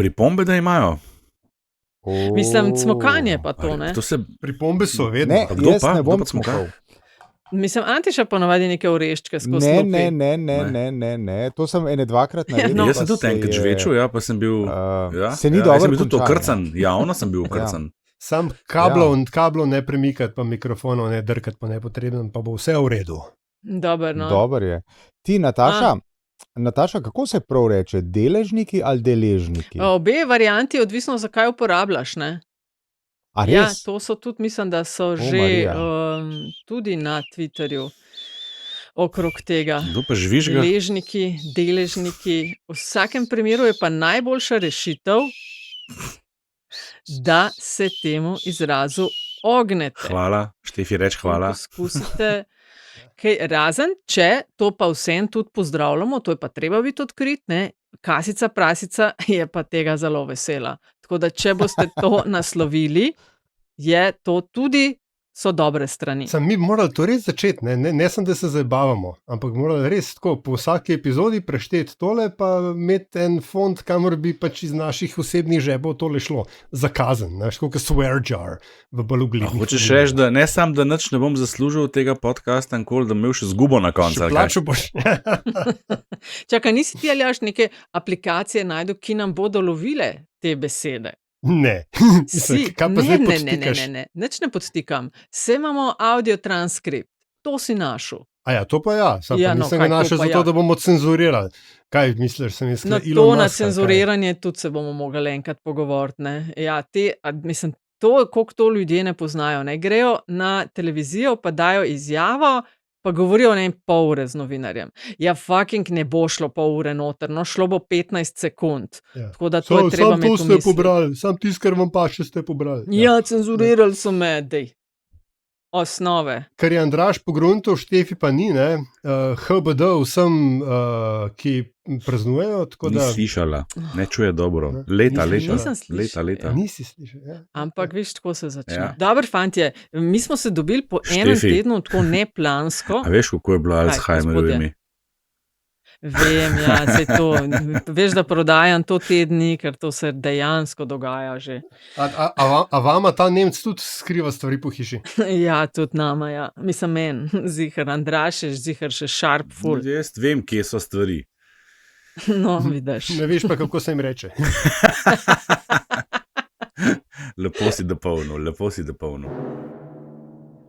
Pripombe, da imajo. Mislim, cmokanje pa to, ne? To se... Pripombe so vedno. Ne, Kdo jaz pa? ne bom Kdo pa cmoka? cmokal. Mislim, Antiša ponavadi neke oreščke skozi lupi. Ne. To sem ene dvakrat naredil. No. Jaz sem tudi enkrat žvečil, ja, pa sem bil... se ni Jaz dobro sem bil tudi končal, okrcan, javno sem bil okrcan. Sam kablov ne premikati, pa mikrofonov ne drkati po nepotrebnem, pa bo vse v redu. Dober, no. Dobar je. Ti, Nataša, kako se prav reče? Deležniki ali deležniki? Obe varianti, odvisno zakaj uporabljaš, ne? A res? Ja, to so tudi, mislim, da so že Marija. tudi na Twitterju okrog tega. Kdo pa žvižga? Deležniki. V vsakem primeru je pa najboljša rešitev, da se temu izrazu ognete. Hvala, Štefi, reč hvala. Poskusite, razen, če to pa vsem tudi pozdravljamo, to je pa treba biti odkrit, ne? Kasica prasica je pa tega zelo vesela. Tako da, če boste to naslovili, je to tudi so dobre strani. Sam mi morali to res začeti, ne sem, da se zabavamo, ampak morali res tako po vsaki epizodi prešteti tole, pa imeti en fond, kamor bi pač iz naših osebnih žepov tole šlo. Zakazen, kot swear jar v balugljivih. Hočeš reči, da ne sam, da nič ne bom zaslužil tega podcasta, nikoli, da imel še zgubo na koncu. Še plačo boš. Čakaj, nisi ti Aljaž neke aplikacije najdu, ki nam bodo lovile te besede? Ne. Kaj pa zdaj podstikaš? Ne, nič ne podstikam. Vse imamo audio transkript. To si našel. Ja, to pa ja. Nisem ga našel zato, da bomo cenzurirali. Kaj misliš, sem iskal Elon Muska? To na cenzuriranje tudi se bomo mogli enkrat pogovoriti. Ne? Ja, mislim, koliko to ljudje ne poznajo. Ne? Grejo na televizijo, pa dajo izjavo, pa govorijo pol ure z novinarjem. Ja, fucking ne bo šlo pol ure noter, no šlo bo 15 sekund. Ja. Tako da to je treba imeti v mislih. Sam to ste pobrali, sam tisto, kar vam pa še ste pobrali. Ja, cenzurirali so me, dej. Osnove. Kar je Andraž pogruntal, Štefi pa ni, ne? HBD vsem, ki praznujejo. Ni slišala, ne čuje dobro. Leta. Nisi slišal, ja. Ampak viš, tako se začne. Ja. Dobar, fantje, mi smo se dobili po enem tednu tako neplansko. A veš, kako je bilo Alzheimerjevo ime? Vem, ja, sej to. Veš, da prodajam to tedni, ker to se dejansko dogaja že. A vama ta Nemec tudi skriva stvari po hiši? Ja, tudi nama, ja. Mislim, zihar Andraž je zihar še sharp full. Jaz vem, kje so stvari. No, vidiš. Ne veš pa, kako se jim reče. Lepo si dopolnil.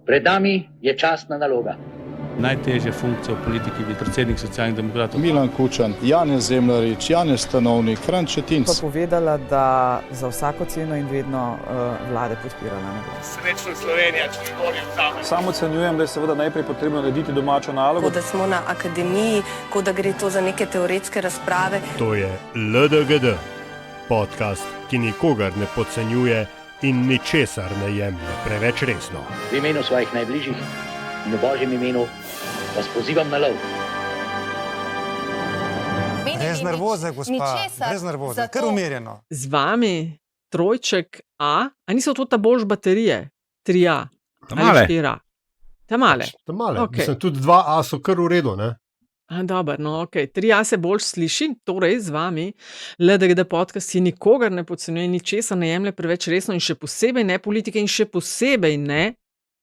Pred nami je častna naloga. Najtežja funkcija v politiki je predsednik Socialnih demokratov. Milan Kučan, Janez Zemljarič, Janez Stanovnik, Franc Šetinc. Pa povedala, da za vsako ceno in vedno vlade podpirala. Srečno Slovenija, če nikoli vzame. Samo ocenjujem, da je seveda najprej potrebno narediti domačo nalogo. Kot da smo na akademiji, kot da gre to za neke teoretske razprave. To je LDGD, podcast, ki nikogar ne podcenjuje in ničesar ne jemlje preveč resno. V imenu svojih najbližjih in v Božjem imenu vas pozivam na lov. Brez nervoze, gospa, brez nervoze, kar umirjeno. Z vami trojček A niso to ta boljš baterije? 3A. Tamale. 4A. Tamale. Okay. Mislim, tudi 2A so kar v redu, ne? Dobar, no, ok. 3A se bolj sliši, torej z vami, LDGD podcast si nikogar ne podcenjuje, ničesar ne jemlje preveč resno in še posebej ne politike in še posebej ne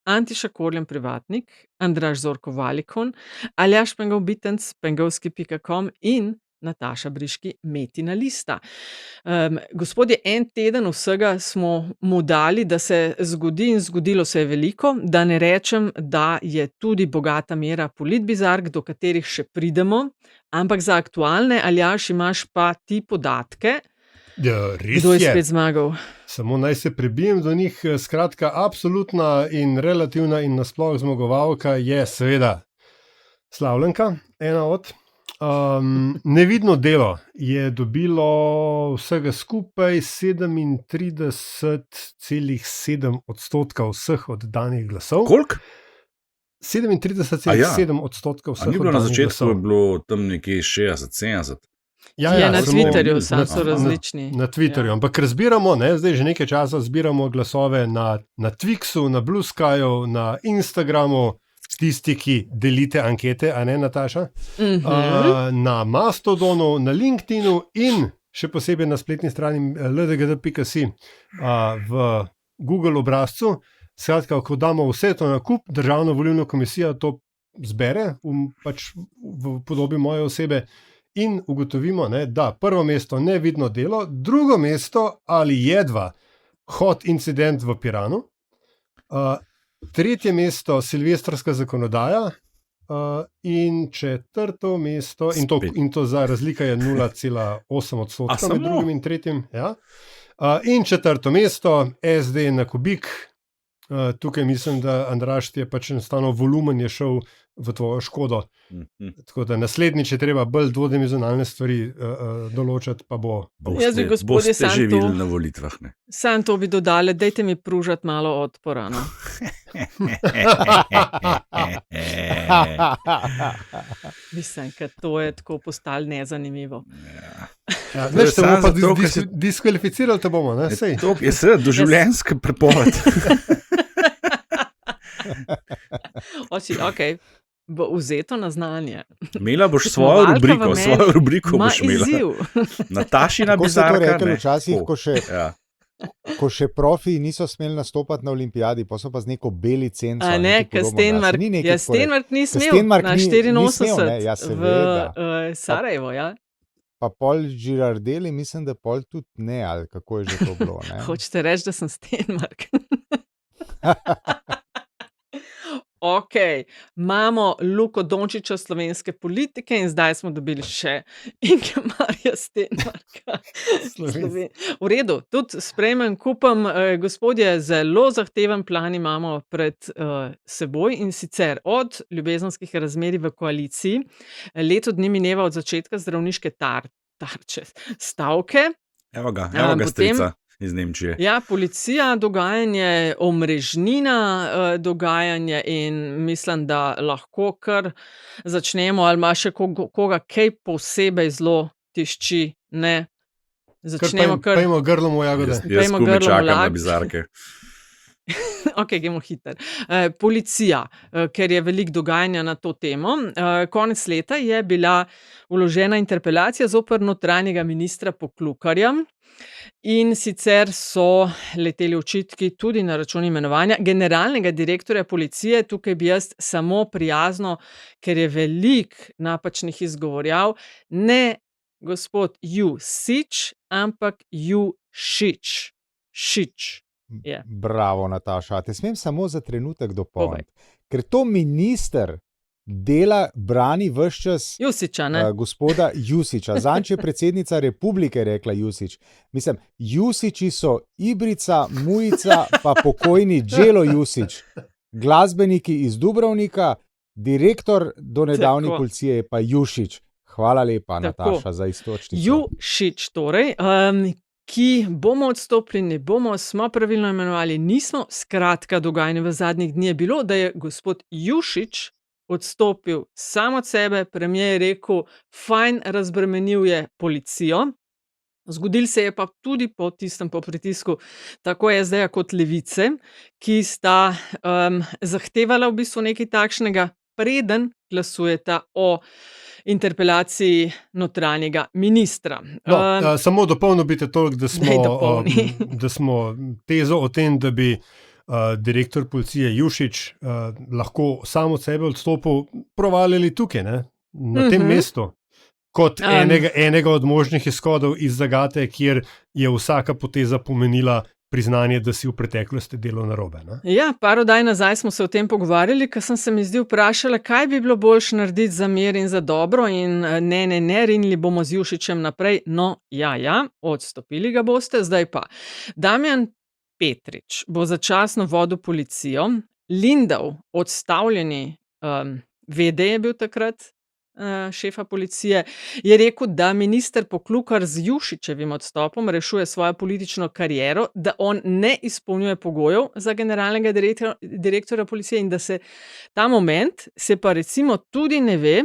Antiša Korljan privatnik, Andraž Zorko Valikon, Aljaž Pengov Bitenc, pengovski.com in Nataša Briški, Metina lista. Gospodje, en teden vsega smo mu dali, da se zgodi in zgodilo se je veliko, da ne rečem, da je tudi bogata mera politbizark, do katerih še pridemo, ampak za aktualne, Aljaž, imaš pa ti podatke. Ja, res kdo je spet zmagal? Samo naj se prebijem do njih. Skratka, absolutna in relativna in nasploh zmagovalka je seveda Slavljenka, ena od. Nevidno delo je dobilo vsega skupaj 37,7% vseh oddanih glasov. Koliko? 37,7% vseh oddanih glasov. Ni bilo na začetku, je bilo tam nekje 60-70%. Ja, na Twitterju so različni. Na Twitterju, ampak razbiramo, zdaj že nekaj časa zbiramo glasove na Twixu, na Blue Skyju, na Instagramu, tisti, ki delite ankete, a ne, Nataša? Na Mastodonu, na LinkedInu in še posebej na spletni strani ldgd.si v Google obrazcu. Skratka, ko damo vse to na kup, Državna volilna komisija to zbere pač v podobi moje osebe in ugotovimo, ne, da prvo mesto nevidno delo, drugo mesto ali jedva hod incident v Piranu, tretje mesto silvestrska zakonodaja in četrto mesto, in to za razlika je 0,8% med drugim in tretjim. Ja. In četrto mesto, SD na kubik. Tukaj mislim, da Andraž ti je pač enostavno volumen je šel v tvojo škodo. Tako da naslednjič je treba bolj dvodimenzionalne stvari določati, pa bo. Boste že videli na volitvah. Ne? Sam to bi dodali, dajte mi pružati malo odpora. No? Mislim, ker to je tako postalo nezanimivo. Ja, veš, te bomo pa diskvalificirali, te bomo, ne? Sej. To je seveda doživljenjska prepoved. Ok, bo vzeto na znanje. Imela boš svojo rubriko boš imela. Natašina bizarka. Tako so to rekli včasih, ko še profi niso smeli nastopati na olimpijadi, pa so pa z neko beli cenco. A ne, Stenmark ni smel na 84 v Sarajevo, ja. Pa pol Girardelli, mislim, da pol tudi ne, ali kako je že to bilo. Hočete reči, da sem Stenmark. Ok, imamo Luko Dončiča slovenske politike in zdaj smo dobili še Ingemarja Stenmarka. V redu, tudi sprejmem, kupam, gospodje, zelo zahteven plan imamo pred seboj in sicer od ljubezenskih razmerij v koaliciji. Leto dni mineva od začetka zdravniške tarče stavke. Evo ga strica iz Nemčije. Ja, policija, dogajanje, omrežnina, dogajanje in mislim, da lahko kar začnemo, ali ima še koga kaj posebej zelo tišči, ne? Začnemo kar... Pejmo grlo mu jagode. Jaz skupaj čakam na bizarke. Ok, gremo hiter. Policija, ker je veliko dogajanja na to temo. Konec leta je bila vložena interpelacija zoper notranjega ministra Poklukarja. In sicer so leteli očitki tudi na račun imenovanja generalnega direktorja policije. Tukaj bi jaz samo prijazno, ker je veliko napačnih izgovorjav, ne gospod Jušić, ampak Jušić. Šić. Yeah. Bravo, Nataša. Te smem samo za trenutek dopolniti. Ker to minister brani ves čas Jušića, gospoda Jušića. Zanč je predsednica republike rekla Jušić. Mislim, Jušići so Ibrica, Mujica pa pokojni Đelo Jušić. Glasbeniki iz Dubrovnika, direktor do nedavni policije je pa Jušić. Hvala lepa, Nataša, za istočnico. Jušić, torej, ki bomo odstopili, ne bomo, smo pravilno imenovali, nismo. Skratka, dogajanje v zadnjih dneh je bilo, da je gospod Jušić odstopil sam od sebe, premier je rekel, fajn, razbremenil je policijo. Zgodil se je pa tudi po pritisku tako SD-ja kot Levice, ki sta zahtevala v bistvu nekaj takšnega, preden glasujeta o interpelaciji notranjega ministra. Samo dopolnil bi te toliko, da smo tezo o tem, da bi direktor policije Jušić lahko sam od sebe odstopil, provalili tukaj, ne? Na tem mestu, kot enega od možnih izhodov iz zagate, kjer je vsaka poteza pomenila priznanje, da si v preteklosti delal narobe. Ne? Ja, par oddaj nazaj smo se o tem pogovarjali, ker sem se mi zdi vprašala, kaj bi bilo boljše narediti za mir in za dobro in ne, rinili bomo z Jušićem naprej. No, ja, odstopili ga boste, zdaj pa. Damjan Petrič bo začasno vodil policijo, Lindav, odstavljeni VD je bil takrat, šefa policije, je rekel, da minister Poklukar z Jušićevim odstopom rešuje svojo politično kariero, da on ne izpolnjuje pogojev za generalnega direktorja policije in da se ta moment se pa recimo tudi ne ve,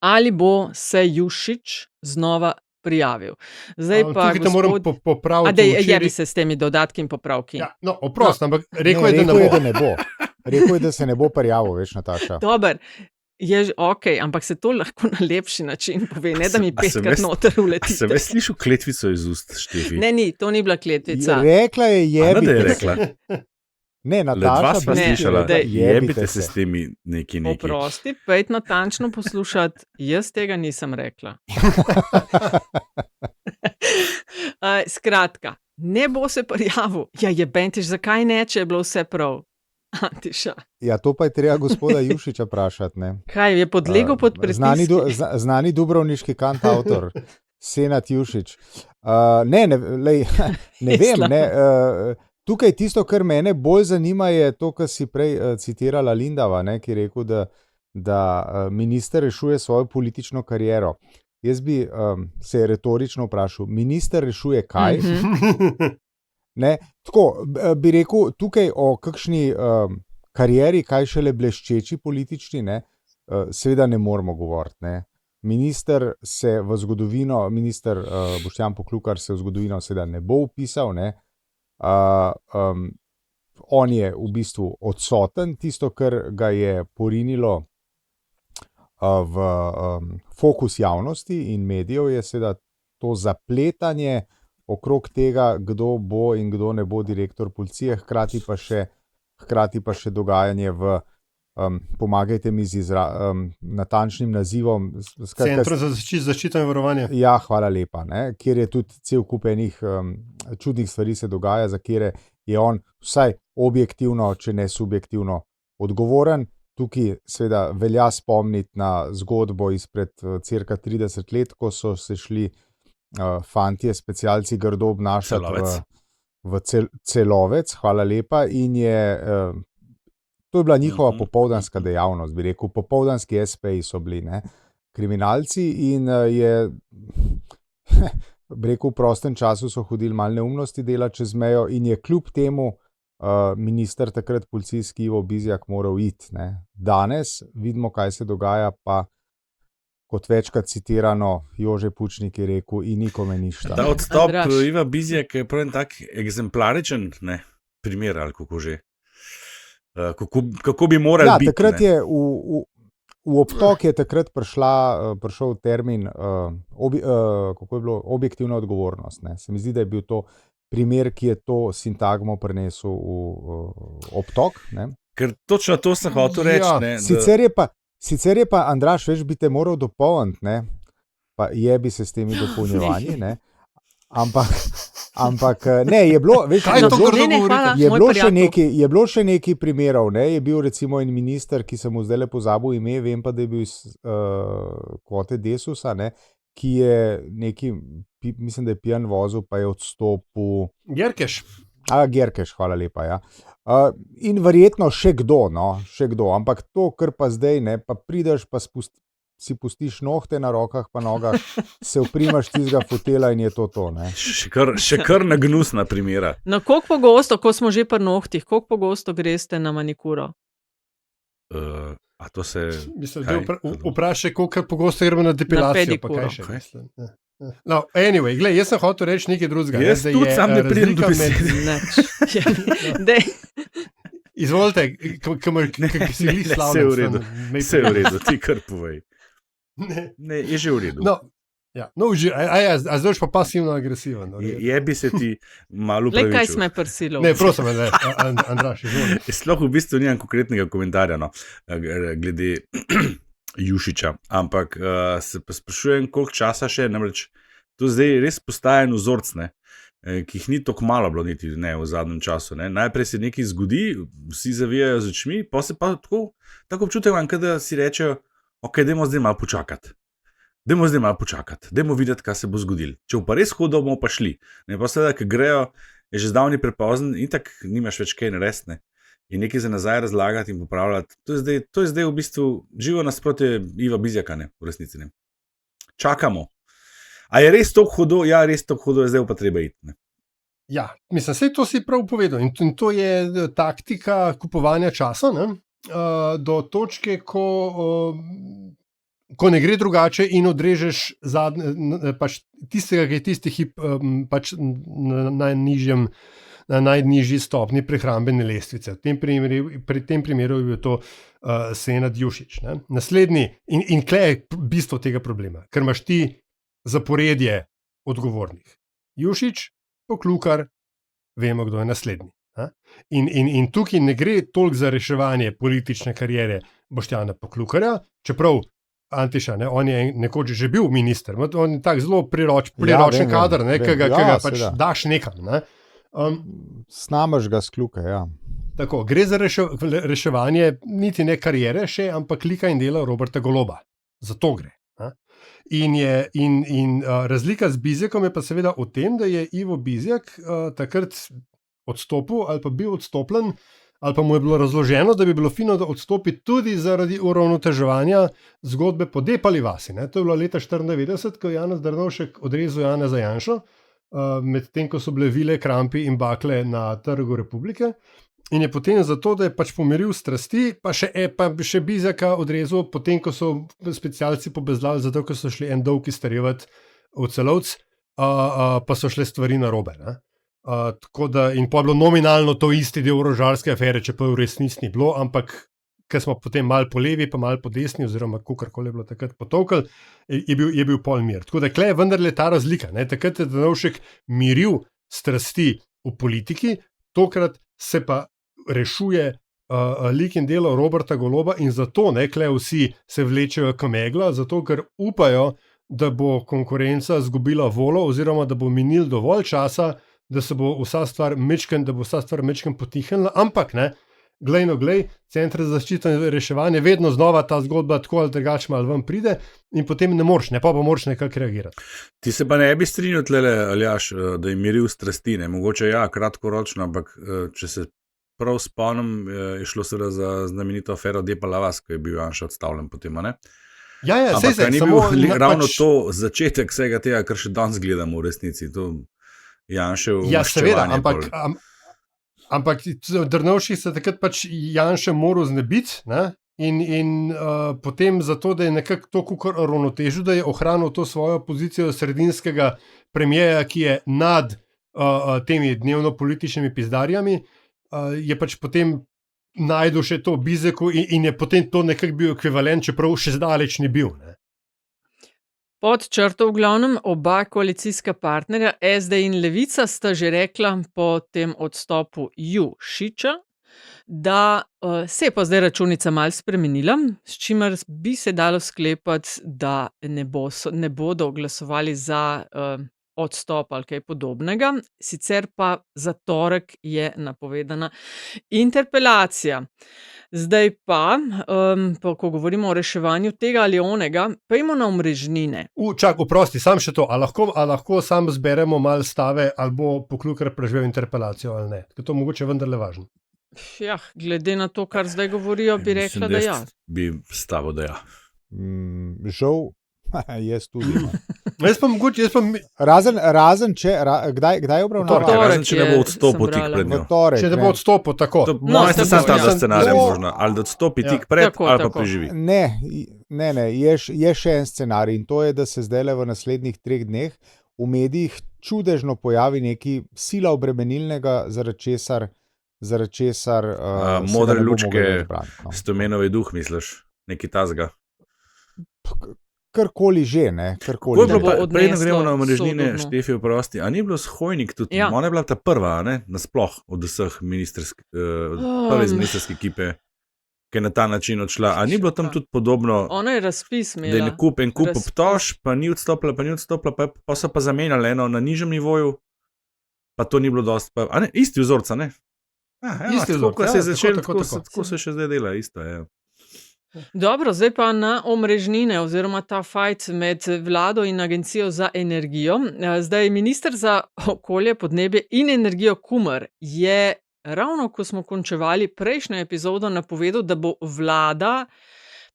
ali bo se Jušić znova prijavil. Zdaj pa tukaj moram popraviti. Javi se s temi dodatki in popravki. Ja, oprost, ampak rekel je, da ne bo. Rekel je, da se ne bo prijavil, veš, Nataša. Dober. Okay, ampak se to lahko na lepši način pove, ne da mi A sem petkrat jaz- noter A uletite. se veš slišal kletvico iz ust, Štefi? Ne, to ni bila kletvica. Rekla je, A ne, da jebite je se. rekla. Ne, Le dva Nataša sva bi slišala, rekla, jebite se s temi neki. Oprosti, pejt natančno poslušati, jaz tega nisem rekla. Skratka, ne bo se prijavil. Ja, je Bentiš, zakaj ne, če je bilo vse prav? Antiša. Ja, to pa je treba gospoda Jušiča vprašati. Ne? Kaj je podlegel pod pritisk? Znani dubrovniški kantautor, Senad Jušič. Ne vem. Ne, tukaj tisto, kar mene bolj zanima, je to, kar si prej citirala Lindava, ne, ki je rekel, da minister rešuje svojo politično kariero. Jaz bi se retorično vprašal, minister rešuje kaj? Ne, tako bi rekel, tukaj o kakšni karieri, kaj šele bleščeči politični, ne, seveda ne moramo govoriti. Ne. Minister se v zgodovino, minister Boštjan Poklukar se v zgodovino seveda ne bo vpisal, ne. On je v bistvu odsoten, tisto, kar ga je porinilo v fokus javnosti in medijev, je seveda to zapletanje okrog tega, kdo bo in kdo ne bo direktor policije, hkrati pa še dogajanje v, pomagajte mi z natančnim nazivom. Centru za zaščito in varovanje. Ja, hvala lepa, ne, kjer je tudi cel kup enih čudnih stvari se dogaja, za kjer je on vsaj objektivno, če ne subjektivno odgovoren. Tukaj seveda velja spomniti na zgodbo izpred cirka 30 let, ko so se šli fantje, specialci grdo obnašati v Celovec, hvala lepa, in to je bila njihova popoldanska dejavnost, bi rekel, popoldanski SP-ji so bili, ne, kriminalci in je, bi rekel, v prostem času so hodili malo neumnosti delati čez mejo in je kljub temu minister takrat policijski Ivo Bizjak moral iti, ne. Danes vidimo, kaj se dogaja, pa kot večkrat citirano, Jože Pučnik je rekel, in nikome ništa. Ta odstop Iva Bizjak je prav en tak eksemplaričen primer, ali kako že. Kako bi morali biti. Ja, takrat je v obtok je takrat prišel termin, kako je bilo, objektivna odgovornost. Ne. Se mi zdi, da je bil to primer, ki je to sintagmo prenesel v obtok. Ne. Ker točno to sem hotel reči. Ja, ne, sicer je pa, Andraž, veš, bi te moral dopolniti, ne, pa jebi se s temi dopolnjevanji, ne, ampak ne, je bilo, veš, je bilo še nekaj primerov, ne, je bil recimo en minister, ki sem mu zdaj pozabil ime, vem pa, da je bil iz kvote Desusa, ne, ki je neki, mislim, da je pijan vozil, pa je odstopil. Gerkeš. Gerkeš, hvala lepa, ja. In verjetno še kdo, ampak to, kar pa zdaj, ne, pa prideš, pa si pustiš nohte na rokah pa nogah, se oprimaš tistega fotela in je to, ne. Še kar nagnusna primera. No, koliko pogosto, ko smo že pri nohtih, koliko pogosto greste na manikuro? A to se... Vprašaj, koliko pogosto gremo na depilacijo. Na pedikuro. Pa kaj še, no, anyway, gled, jaz sem hotel reči nekaj drugega. Jaz tudi sam ne pridem do besede. Izvolite, ki si li slavljen. Vse v redu, ti kar povej. Ne, je že v redu. A zdaj pa pasivno agresiven. Je bi se ti malo upravičil. Le kaj sme prsilo? Ne, prosim, Andraž, izvoli. Sploh v bistvu nimam konkretnega komentarja, no, glede Jušiča, ampak se pa sprašujem, koliko časa še, namreč to zdaj res postaja en vzorc, ne, ki jih ni tako malo bilo niti ne, v zadnjem času. Ne. Najprej se nekaj zgodi, vsi zavijajo z očmi, pa se pa tako občutek vam, da si rečejo, ok, dajmo zdaj malo počakati. Dajmo videti, kaj se bo zgodilo. Če bo pa res hudo, bomo pa šli. Ne, pa seveda, ker grejo, je že zdavni prepozen in tako nimaš več kaj narediti, ne. In nekaj za nazaj razlagati in popravljati. To je zdaj v bistvu živo nasprotje Iva Bizjaka, ne, v resnici. Ne. Čakamo. A je res tako hudo? Ja, res tako hudo je, zdaj pa treba iti. Ne. Ja, mislim, vse to si prav povedal. In to je taktika kupovanja časa, ne, do točke, ko ne gre drugače in odrežeš pač tistega, ki je tisti hip pač na najnižjem na najnižji stopni prehrambene lestvice. Pri tem primeru je bil to Senad Jušić. Ne? Naslednji, in kle je bistvo tega problema, ker imaš ti zaporedje odgovornih. Jušić, Poklukar, vemo, kdo je naslednji. In tukaj ne gre toliko za reševanje politične kariere Boštjana Poklukarja, čeprav Antiša, on je nekoč že bil minister, on je tak zelo priročen kader, ki ga pač daš nekam. Ne? Snamaš ga s kljuke, ja. Tako, gre za reševanje niti ne kariere še, ampak lika in dela Roberta Goloba. Za to gre. In razlika z Bizjakom je pa seveda v tem, da je Ivo Bizjak takrat odstopil ali pa bil odstopljen, ali pa mu je bilo razloženo, da bi bilo fino, da odstopi tudi zaradi uravnoteževanja zgodbe po Depali vasi. Ne? To je bilo leta 1994, ko je Janez Drnovšek odrezal Janeza Janšo, medtem ko so bile vile, krampi in bakle na Trgu Republike. In je potem zato, da je pač pomiril strasti, pa še Bizjaka odrezal, potem ko so specialci pobezlali, zato ko so šli en dolg izterjevati v Celovc, pa so šle stvari narobe. Ne? Tako da, in pa je bilo nominalno to isti del orožarske afere, čeprav v resnici ni bilo, ampak ker smo potem malo po levi, pa malo po desni, oziroma kakorkoli je bilo takrat potolkal, je bil pol mir. Tako da klej je vendarle ta razlika. Ne? Takrat je Drnovšek miril strasti v politiki, tokrat se pa rešuje lik in delo Roberta Goloba in zato klej vsi se vlečejo k megla, zato ker upajo, da bo konkurenca zgubila volo oziroma da bo minil dovolj časa, da se bo vsa stvar mečken potihnila, ampak ne, glej, Center za zaščito in reševanje, vedno znova ta zgodba tako ali drugače malo ven pride in potem ne moreš, pa moraš nekako reagirati. Ti se pa ne bi strinjal tlele, Aljaž, da je miril strasti, ne? Mogoče ja, kratkoročno, ampak če se prav spomnim, je šlo seveda za znamenito afero Depala vas, ko je bil Janša odstavljen potem, ne? Ja, ampak ni bil ravno to začetek vsega tega, kar še danes gledamo v resnici, to Janšev maščevanje. Ampak Drnovšek se takrat pač Janše moral znebiti, ne? In potem zato, da je nekako to kukor ravnotežil, da je ohranil to svojo pozicijo sredinskega premijeja, ki je nad temi dnevno političnimi pizdarjami, je pač potem najdel še to Bizjaku in je potem to nekako bil ekvivalent, čeprav še zdaleč ni bil. Ne? Pod črto v glavnem oba koalicijska partnerja SD in Levica sta že rekla po tem odstopu Jušića, da se je pa zdaj računica malo spremenila, s čimer bi se dalo sklepati, da ne bodo glasovali za odstop ali kaj podobnega. Sicer pa za torek je napovedana interpelacija. Zdaj pa, ko govorimo o reševanju tega ali onega, pojmo na omrežnine. Oprosti, sam še to, a lahko sam zberemo malo stave, ali bo Poklukar preživel interpelacijo ali ne. Ker to mogoče vendarle važno. Ja, glede na to, kar zdaj govorijo, bi rekla, da ja. Bi stavil, da ja. Žal, jaz tudi. Razen če, kdaj obravnavamo? Razen če ne bo odstopil tik pred njo. Če ne bo odstopil, tako. Moja sta ta scenarij možno, ali da odstopi tik pred, ali pa preživi. Ne, je še en scenarij in to je, da se zdajle v naslednjih 3 dneh v medijih čudežno pojavi neki sila obremenilnega, zaradi česar modre lučke, Stomenov duh, misliš? Neki tazga? Karkoli že, ne? Preden gremo na omrežnine, Štefi, oprosti, a ni bilo Hojnik tudi? Ja. Ona je bila ta prva, ne? Nasploh od vseh prve iz ministerske ekipe, ki je na ta način odšla. A ni bilo tam tudi podobno? Ona je razpis imela. Da je en kup obtožb, pa ni odstopila, pa so pa zamenjali eno na nižjem nivoju, pa to ni bilo dosti. Isti vzorca, ne? Isti vzorca, tako se je začelo, tako se še zdaj dela, isto je. Dobro, zdaj pa na omrežnine oziroma ta fajt med vlado in agencijo za energijo. Zdaj minister za okolje, podnebje in energijo Kumer je ravno, ko smo končevali prejšnjo epizodo, napovedal, da bo vlada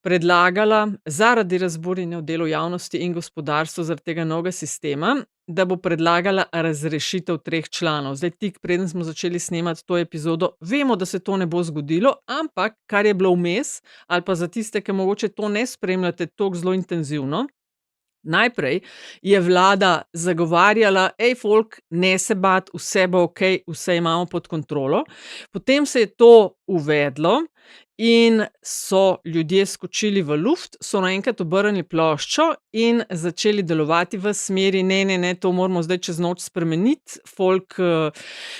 predlagala zaradi razburjenja v delu javnosti in gospodarstva zaradi tega novega sistema, da bo predlagala razrešitev 3 članov. Zdaj tik preden smo začeli snemati to epizodo, vemo, da se to ne bo zgodilo, ampak kar je bilo vmes, ali pa za tiste, ki mogoče to ne spremljate tako zelo intenzivno, Najprej je vlada zagovarjala, folk, ne se bat, vse bo okej, vse imamo pod kontrolo. Potem se je to uvedlo in so ljudje skočili v luft, so naenkrat obrnili ploščo in začeli delovati v smeri, ne, to moramo zdaj čez noč spremeniti, folk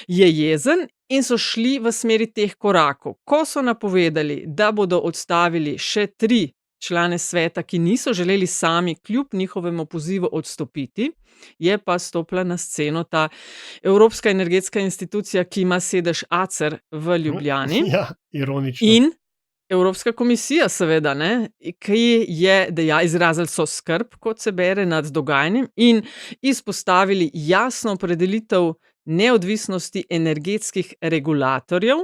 je jezen in so šli v smeri teh korakov. Ko so napovedali, da bodo odstavili še 3 člane sveta, ki niso želeli sami kljub njihovemu pozivu odstopiti, je pa stopila na sceno ta Evropska energetska institucija, ki ima sedež ACER v Ljubljani. Ja, ironično. In Evropska komisija, seveda, ne, ki je izrazili so skrb, kot se bere, nad dogajanjem in izpostavili jasno opredelitev neodvisnosti energetskih regulatorjev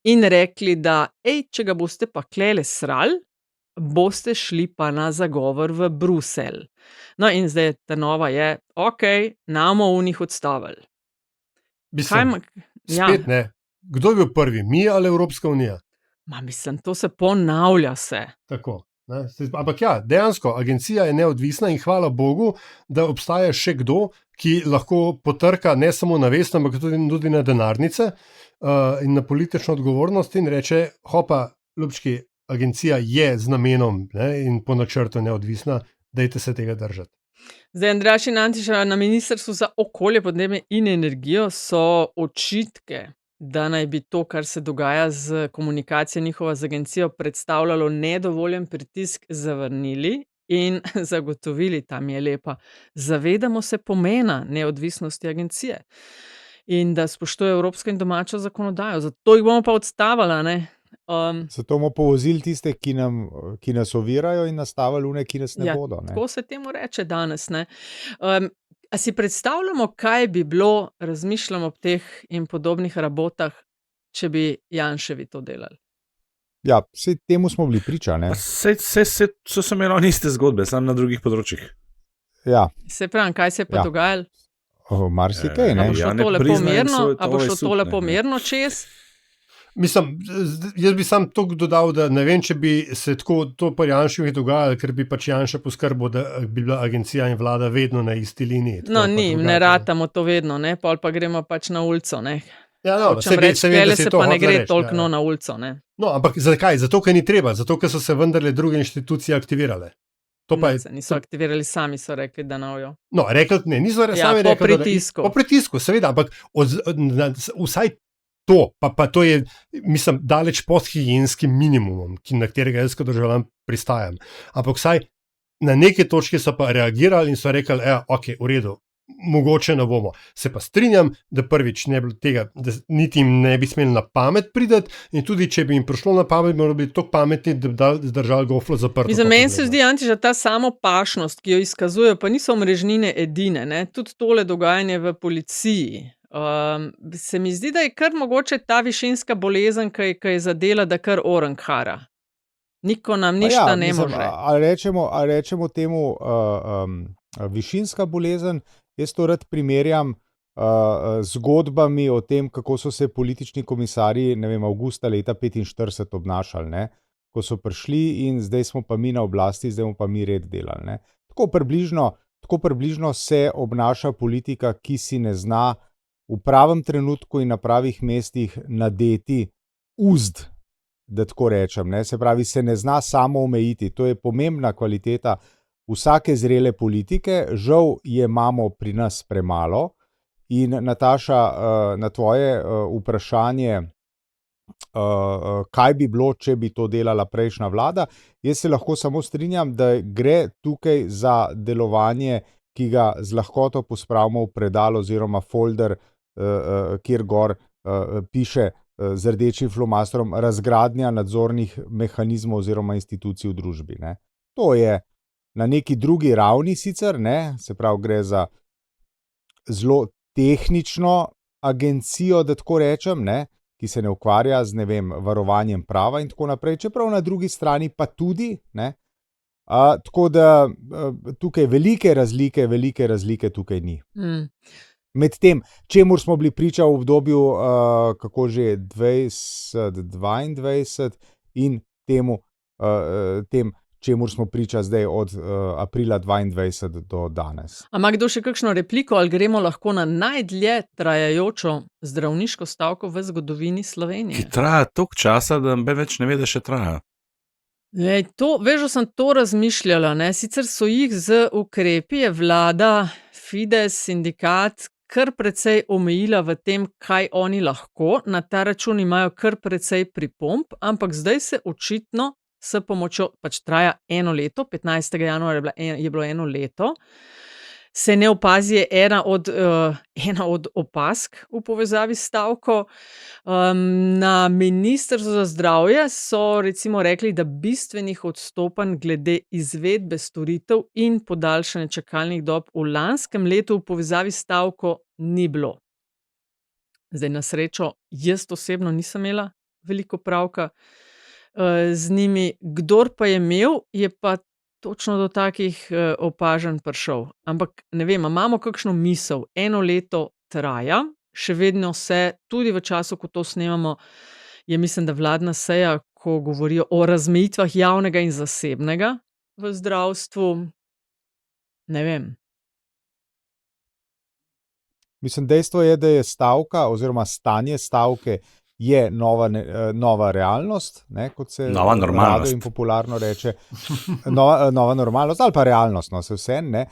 in rekli, da če ga boste pa klele srali, boste šli pa na zagovor v Bruselj. No in zdaj ta nova je, namo unih odstavili. Spet ne. Kdo je bil prvi, mi ali Evropska unija? Mislim, to se ponavlja se. Tako. Ne? Ampak ja, dejansko, agencija je neodvisna in hvala Bogu, da obstaja še kdo, ki lahko potrka ne samo na vest, ampak tudi na denarnice in na politično odgovornost in reče, hopa, ljubčki, agencija je z namenom, ne, in po načrtu neodvisna, dajte se tega držati. Zdaj, Andraž in Antiša, na Ministrstvu za okolje, podnebje in energijo so očitke, da naj bi to, kar se dogaja z komunikacijo njihova z agencijo, predstavljalo nedovoljen pritisk, zavrnili in zagotovili, tam je lepa, zavedamo se pomena neodvisnosti agencije in da spoštuje evropsko in domačo zakonodajo. Zato jih bomo pa odstavili, ne? Zato bomo povozili tiste, ki nas ovirajo in nastavili une, ki nas ne bodo. Ne? Tako se temu reče danes. Ne? A si predstavljamo, kaj bi bilo, razmišljamo ob teh in podobnih rabotah, če bi Janševi to delali? Ja, vse temu smo bili priča. So se imeli iste zgodbe, samo na drugih področjih. Ja. Se pravi, kaj se je pa dogajalo? Marsikaj, ne? A bo šlo to lepo mirno čez? Mislim, jaz bi sam to dodal, da ne vem, če bi se tako to pri Janševih dogajalo, ker bi pač Janša poskrbel, da bi bila agencija in vlada vedno na isti liniji. No, ne ratamo to vedno, ne, pol pa gremo pač na ulico, ne. Ja, no, se pa ne gre toliko na ulico, ne. No, ampak zakaj? Zato, ker ni treba, zato, ker so se vendarle druge inštitucije aktivirale. Niso aktivirali, sami so rekli, da nojo. No, rekli, ne, niso sami rekli. Po pritisku. Po pritisku, seveda, ampak vsaj to, pa to je, mislim, daleč pod higienskim minimumom, na katerega jaz kot državljan pristajam. Ampak vsaj na neke točke so pa reagirali in so rekli, v redu, mogoče ne bomo. Se pa strinjam, da prvič ne bilo tega, da niti jim ne bi smeli na pamet prideti in tudi, če bi jim prišlo na pamet, bi morali biti toliko pametni, da bi zdržali goflo zaprto. Za meni se zdi, Antiša, ta samopašnost, ki jo izkazujejo, pa niso omrežnine edine, ne? Tudi tole dogajanje v policiji. Se mi zdi, da je kar mogoče ta višinska bolezen, ki je zadela, da kar orang hara. Niko nam ništa ne može. Ali rečemo temu višinska bolezen, jaz to rad primerjam zgodbami o tem, kako so se politični komisarji, ne vem, avgusta leta 1945 obnašali, ne? Ko so prišli in zdaj smo pa mi na oblasti, zdaj bomo pa mi red delali, ne? Tako približno se obnaša politika, ki si ne zna v pravem trenutku in na pravih mestih nadeti uzd, da tako rečem, ne? Se pravi, se ne zna samo omejiti. To je pomembna kvaliteta vsake zrele politike. Žal je imamo pri nas premalo in Nataša, na tvoje vprašanje, kaj bi bilo, če bi to delala prejšnja vlada, jaz se lahko samo strinjam, da gre tukaj za delovanje, ki ga z lahkoto pospravimo v predal oziroma folder, kjer gor piše z rdečim flomastrom razgradnja nadzornih mehanizmov oziroma institucij v družbi. Ne. To je na neki drugi ravni sicer, ne, se pravi, gre za zelo tehnično agencijo, da tako rečem, ne, ki se ne ukvarja z, ne vem, varovanjem prava in tako naprej, čeprav na drugi strani pa tudi, ne. Tako da tukaj velike razlike tukaj ni. Med tem, čemur smo bili priča v obdobju, kako že 2022 in tem čemur smo priča zdaj od aprila 2022 do danes. A ima kdo še kakšno repliko, ali gremo lahko na najdlje trajajočo zdravniško stavko v zgodovini Slovenije? Ki traja toliko časa, da več ne ve, da še traja. Veš, da sem to razmišljala, ne? Sicer so jih z ukrepi, je vlada, Fides, sindikat kar precej omejila v tem, kaj oni lahko, na ta račun imajo kar precej pripomb, ampak zdaj se očitno s pomočjo, pač traja 1 leto, 15. januarja je bilo 1 leto, se ne opazi, je ena od opazk v povezavi s stavko. Na Ministrstvu za zdravje so recimo rekli, da bistvenih odstopanj glede izvedbe storitev in podaljšanja čakalnih dob v lanskem letu v povezavi s stavko ni bilo. Zdaj na srečo jaz osebno nisem imela veliko pravka z njimi, kdor pa je imel, je pa točno do takih opažanj prišel. Ampak ne vem, imamo kakšno misel, 1 leto traja, še vedno se, tudi v času, ko to snemamo, je mislim, da vladna seja, ko govorijo o razmejitvah javnega in zasebnega v zdravstvu, ne vem. Mislim, dejstvo je, da je stavka oziroma stanje stavke je nova realnost, ne, kot se nova normalnost rado in popularno reče. Nova normalnost ali pa realnost, no, se vse, ne.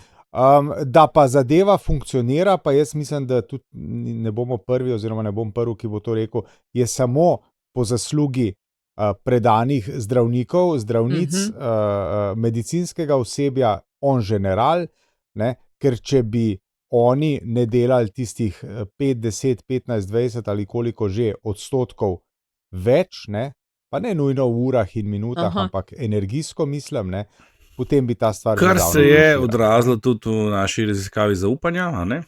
Da pa zadeva funkcionira, pa jaz mislim, da tudi ne bomo prvi oziroma ne bom prvi, ki bo to rekel, je samo po zaslugi predanih zdravnikov, zdravnic, medicinskega osebja en general, ne, ker če bi oni ne delali tistih 5, 10, 15, 20 ali koliko že odstotkov več, ne, pa ne nujno v urah in minutah, ampak energijsko mislim, ne, potem bi ta stvar... Kar se je odrazilo tudi v naši raziskavi zaupanja, a ne?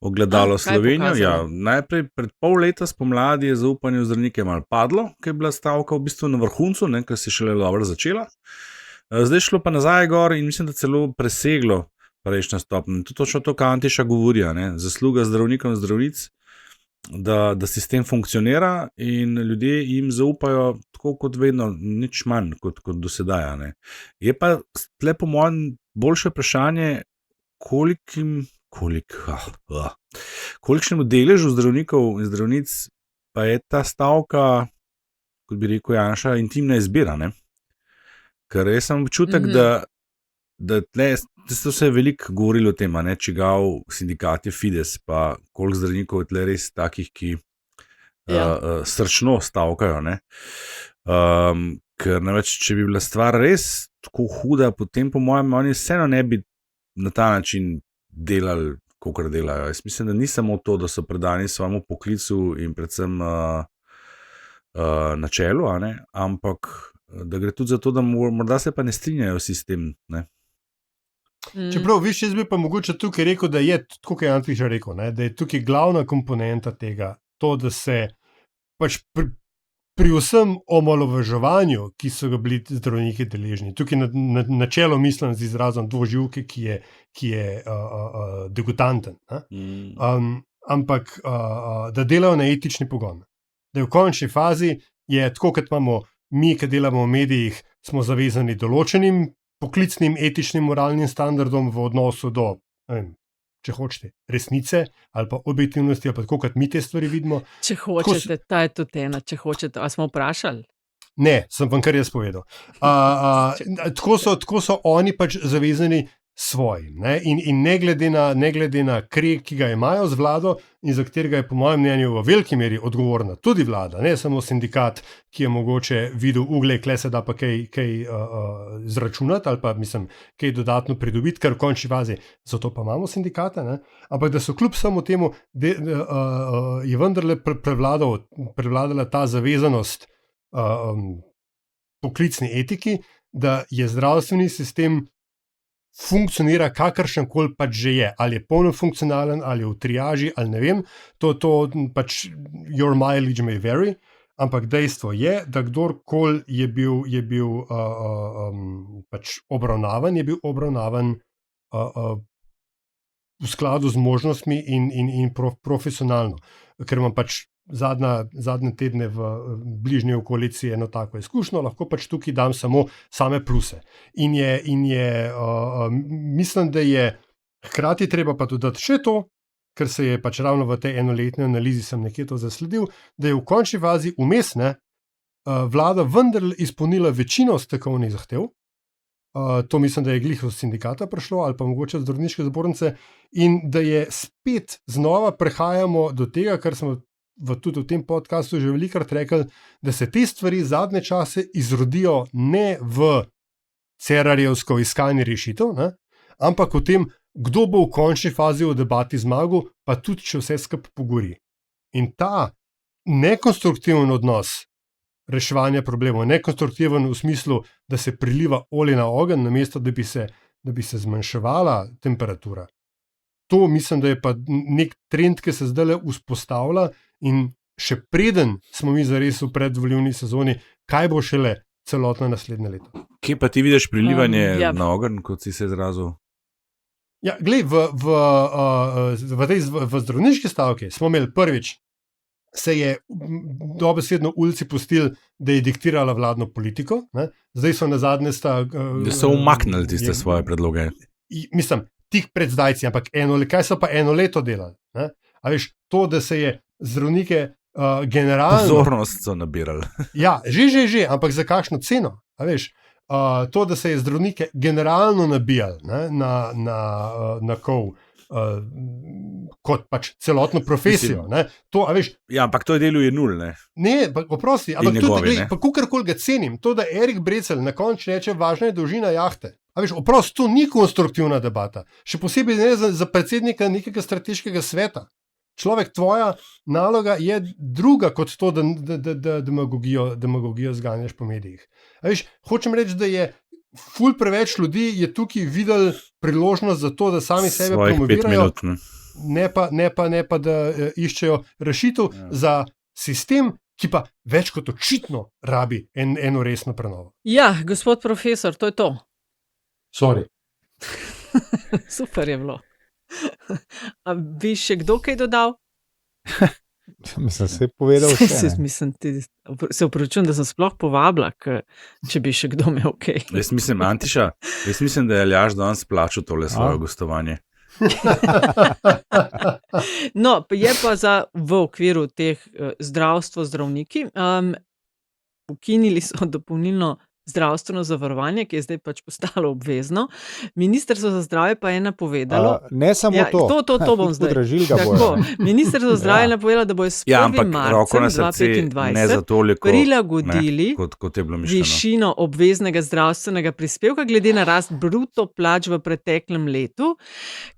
Ogledalo Slovenijo. Ja, najprej pred pol leta spomladi je zaupanje v zdravnike malo padlo, ker je bila stavka v bistvu na vrhuncu, ne, ker se je šele dobro začela. Zdaj šlo pa nazaj gor in mislim, da celo preseglo prejšnja stopnja. To točno to, kar Antiša govori, ne? Zasluga zdravnikom in zdravnic, da sistem funkcionira in ljudje jim zaupajo tako kot vedno, nič manj kot do sedaj. Ne? Je pa tle po mojem boljše vprašanje, kolikšnemu deležu zdravnikov in zdravnic pa je ta stavka, kot bi rekel Janša, intimna izbira. Ne? Ker jaz sem občutek, da tle ste se veliko govorili o tem, ne, čigav sindikat je Fides, pa koliko zdravnikov je tle res takih, ki srčno stavkajo. Ne. Ker neveč, če bi bila stvar res tako huda, potem po mojem oni vseeno ne bi na ta način delali, kakor delajo. Jaz mislim, da ni samo to, da so predani svojemu poklicu in predvsem načelu, ampak da gre tudi za to, da morda se pa ne strinjajo vsi s tem, ne. Čeprav, viš, jaz bi pa mogoče tukaj rekel, da je, tako kot je Antiša rekel, ne, da je tukaj glavna komponenta tega, to, da se pač pri vsem omalovaževanju, ki so ga bili zdravniki deležni, tukaj na čelo mislim z izrazom dvoživke, ki je degutanten, ampak da delajo na etični pogon. Da je v končni fazi je tako, kot imamo mi, ki delamo v medijih, smo zavezani določenim poklicnim, etičnim, moralnim standardom v odnosu do, če hočete, resnice ali pa objektivnosti, ali pa tako, kot mi te stvari vidimo. Če hočete, ta je tudi ena, če hočete. A smo vprašali? Ne, sem vam kar jaz povedal. Tako so oni pač zavezani svojim, ne? In ne glede na kreg, ki ga imajo z vlado in za katerega je po mojem mnenju v veliki meri odgovorna tudi vlada, ne samo sindikat, ki je mogoče videl uglej, kle se da pa kaj zračunati ali pa mislim, kaj dodatno pridobiti, ker v končni fazi zato pa imamo sindikate, ne? Ampak da so kljub samo temu je vendarle prevladala ta zavezanost poklicni etiki, da je zdravstveni sistem funkcionira kakršenkoli pač že je, ali je polno funkcionalen, ali je v triaži, ali ne vem, to pač your mileage may vary, ampak dejstvo je, da kdorkoli je bil pač obravnavan, je bil obravnavan v skladu z možnostmi in profesionalno, ker imam pač zadnje tedne v bližnji okolici eno tako izkušnjo, lahko pač tukaj dam samo same pluse. Mislim, da je hkrati treba pa dodati še to, ker se je pač ravno v tej enoletni analizi sem nekje to zasledil, da je v končni fazi vmes vlada vendarle izpolnila večino stavkovnih zahtev. To mislim, da je glih od sindikata prišlo ali pa mogoče od zdravniške zbornice in da je spet znova prehajamo do tega, kar smo tudi v tem podcastu že velikokrat rekli, da se te stvari zadnje čase izrodijo ne v cerarjevsko iskanje rešitev, ne, ampak v tem, kdo bo v končni fazi v debati zmagal, pa tudi, če vse skupaj pogori. In ta nekonstruktiven odnos reševanja problemov, nekonstruktiven v smislu, da se priliva olje na ogenj, namesto da bi se zmanjševala temperatura. To mislim, da je pa nek trend, ki se zdaj vzpostavlja in še preden smo mi zares v predvolilni sezoni, kaj bo šele celotno naslednje leto. Kje pa ti vidiš prilivanje na ogenj, kot si se izrazil? Ja, glej, v zdravniški stavki smo imeli prvič, se je dobesedno ulici pustili, da je diktirala vladno politiko. Ne? Zdaj so nazadnje da so umaknili tiste svoje predloge. Mislim, tik pred zdajci, ampak kaj so pa eno leto delali? Ne? A veš, to, da se je zdravnike generalno... Pozornost so nabirali. Ja, že, ampak za kakšno ceno? A veš, to, da se je zdravnike generalno nabijali na kol, kot pač celotno profesijo. To, veš, ja, ampak to je deluje nul, ne? Ne, oprosti, ampak tudi, pa kakorkoli ga cenim, to, da Erik Brecelj na koncu reče, važna je dolžina jahte. A veš, oprosti, to ni konstruktivna debata. Še posebej ne za predsednika nekega strateškega sveta. Človek, tvoja naloga je druga kot to, da demagogijo zganjaš po medijih. A veš, hočem reči, da je ful preveč ljudi je tukaj videli priložnost za to, da sami sebe promovirajo, ne pa da iščejo rešitev za sistem, ki pa več kot očitno rabi eno resno prenovo. Ja, gospod profesor, to je to. Sorry. Super je bilo. A bi še kdo kaj dodal? Mislim, se je povedal vse. Se upravičujem, da sem sploh povabila, če bi še kdo imel kaj. Jaz mislim, Antiša, da je Aljaž danes plačal tole svoje gostovanje. No, je pa v okviru teh zdravniki, ukinili so dopolnilno zdravstveno zavarovanje, ki je zdaj pač postalo obvezno. Ministrstvo za zdravje pa je napovedalo... Ne samo to bom zdaj. Ministrstvo za zdravje je napovedalo, da bojo s 1. marcem 2025 prilagodili višino obveznega zdravstvenega prispevka glede na rast bruto plač v preteklem letu,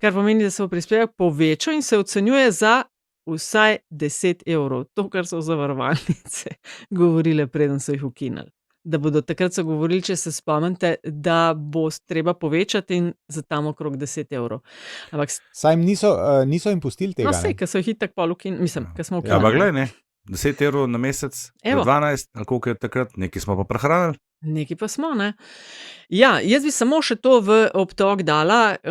kar pomeni, da se bo prispevek povečal in se ocenjuje za vsaj 10 evrov. To, kar so zavarovalnice govorile, preden so jih ukinili. Da bodo takrat so govorili, če se spomnite, da bo treba povečati in za tam okrog 10 evrov. Saj niso jim pustili tega. No, sej, ker so jih tak pol ukinili, mislim, ker smo ukinili. Ja, pa glej, ne, 10 evrov na mesec, 12, ali koliko je takrat, nekaj smo pa prehranili. Nekaj pa smo, ne. Ja, jaz bi samo še to v obtok dala,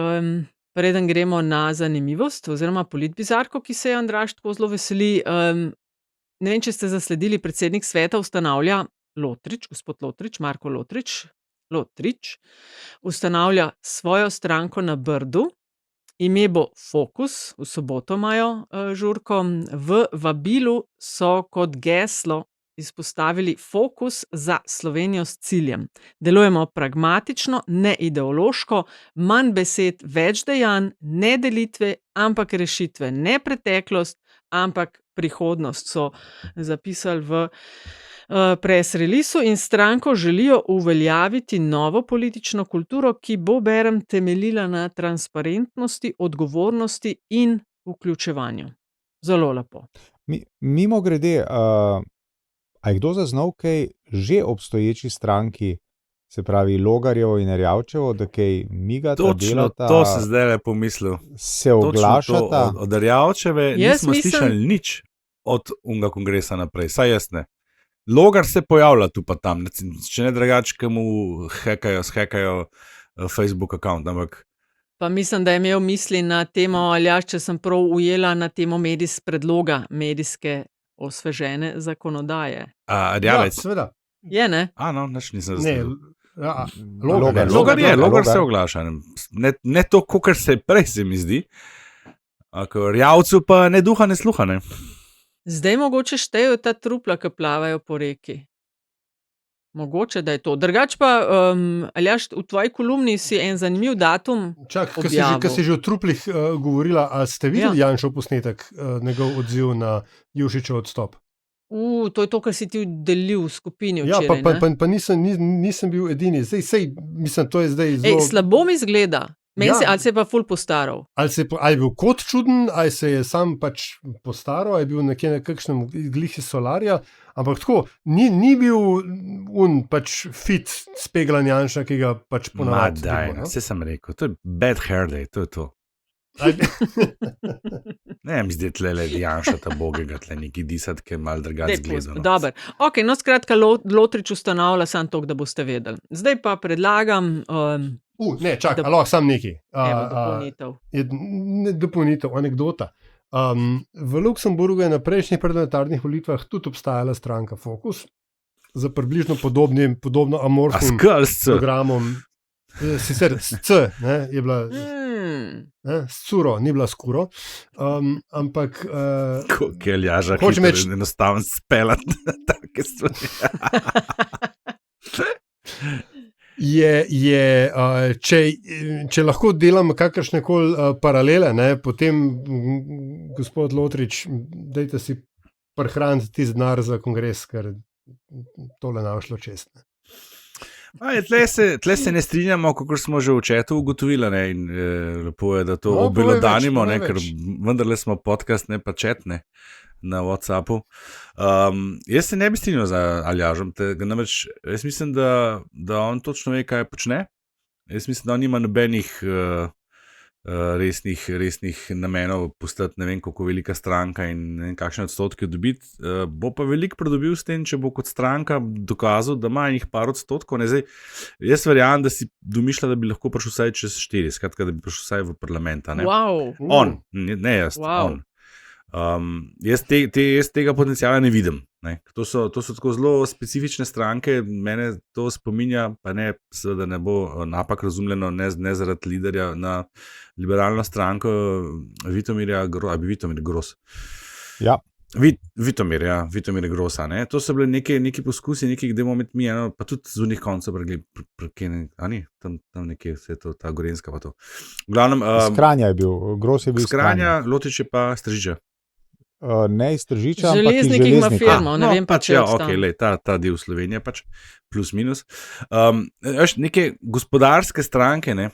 preden gremo na zanimivost, oziroma politbizarko, ki se je Andraž tako zelo veseli. Ne vem, če ste zasledili, predsednik sveta ustanavlja gospod Lotrič, Marko Lotrič, ustanavlja svojo stranko na Brdu, ime bo Fokus, v soboto imajo žurko, v vabilu so kot geslo izpostavili Fokus za Slovenijo s ciljem. Delujemo pragmatično, ne ideološko, manj besed, več dejanj, ne delitve, ampak rešitve, ne preteklost, ampak prihodnost, so zapisali v press releaseu in stranko želijo uveljaviti novo politično kulturo, ki bo, berem, temeljila na transparentnosti, odgovornosti in vključevanju. Zelo lepo. Mimogrede, a je kdo zaznal kaj že obstoječi stranki, se pravi Logarjevo in Erjavčevo, da kaj migata, delata? To se zdaj le pomislil. Se oglašata? Od Erjavčeve nismo slišali nič od unga kongresa naprej, saj jaz ne. Logar se pojavlja tu pa tam, če ne drugače, ki mu shekajo Facebook account, ampak... Pa mislim, da je imel misli na temo, Aljaž, če sem prav ujela, na temo predloga medijske osvežene zakonodaje. Rjavec. Seveda. Je, ne? No, nič nisem Ne, razumel. Logar se oglaša. Ne to, kot se prej se mi zdi. Rjavcu pa ne duha, ne sluha. Ne? Zdaj mogoče štejejo ta trupla, ki plavajo po reki. Mogoče, da je to. Drugač pa, Aljaž, v tvoji kolumni si en zanimiv datum objavil. Ko si že o truplih govorila, a ste videli Janšov posnetek, njegov odziv na Jušičev odstop? To je to, kar si ti delil v skupini včeraj. Pa nisem bil edini. Sej, mislim, to je zdaj zelo... Slabo mi izgleda. Ali se je pa ful postaral? Ali je bil kot čuden, ali se je sam pač postaral, ali je bil nekje na kakšnem glihi solarja, ampak tako, ni bil pač fit speglan Janša, ki ga pač ponavadi. Vse sem rekel, to je bad hair day, to je to. Ne, mi zdi tle Janša ta bogega, tle neki disat, ki je malo drugače zgledano. Dobar. Ok, no skratka, Lotrič ustanavlja samo to, da boste vedeli. Zdaj pa predlagam... Ne, čakaj, lahko sam nekaj. Dopolnitev. Anekdota. V Luksemburgu je na prejšnjih parlamentarnih volitvah tudi obstajala stranka Fokus za približno podobno amorfnim programom. Sicer s C, je bila s curo, ni bila skuro, ampak... Koliko je Aljaža, ki je enostavno spelati take stvari. Če lahko delamo kakršnekoli paralele, potem, gospod Lotrič, dajte si prihraniti tisti denar za kongres, ker tole ne bo šlo čest. Tle se ne strinjamo, kako smo že v četu ugotovili, in lepo je, da to obelodanimo, ker vendarle smo podcast, ne pa čet, ne, na WhatsAppu. Jaz se ne bi strinjal z Aljažem, namreč jaz mislim, da on točno ve, kaj počne. Jaz mislim, da on nima nobenih resnih namenov postati ne vem koliko velika stranka in ne vem kakšne odstotke dobiti. Bo pa veliko pridobil s tem, če bo kot stranka dokazal, da ima njih par odstotkov. Jaz verjamem, da si domišlja, da bi lahko prišel vsaj čez 4, skratka, da bi prišel vsaj v parlament. Wow. On, ne jaz, on. Jaz tega potencijala ne vidim. Ne. To so tako zelo specifične stranke, mene to spominja, pa ne, seveda ne bo napak razumljeno, ne zaradi liderja, na liberalno stranko Vitomirja Gros. Ja. Vitomir Grosa. Ne. To so bile neki poskusi, kde bomo imeti mi, pa tudi z unih koncev tam nekje vse to, ta Gorenjska pa to. V glavnem, Skranja je bil, Gros je bil Skranja, Lotrič je pa Stržiča. Ne iz Tržiča, ampak iz Železnika. Firmo, ne vem pač, ta del Slovenije pač, plus minus. Neke gospodarske stranke, ne,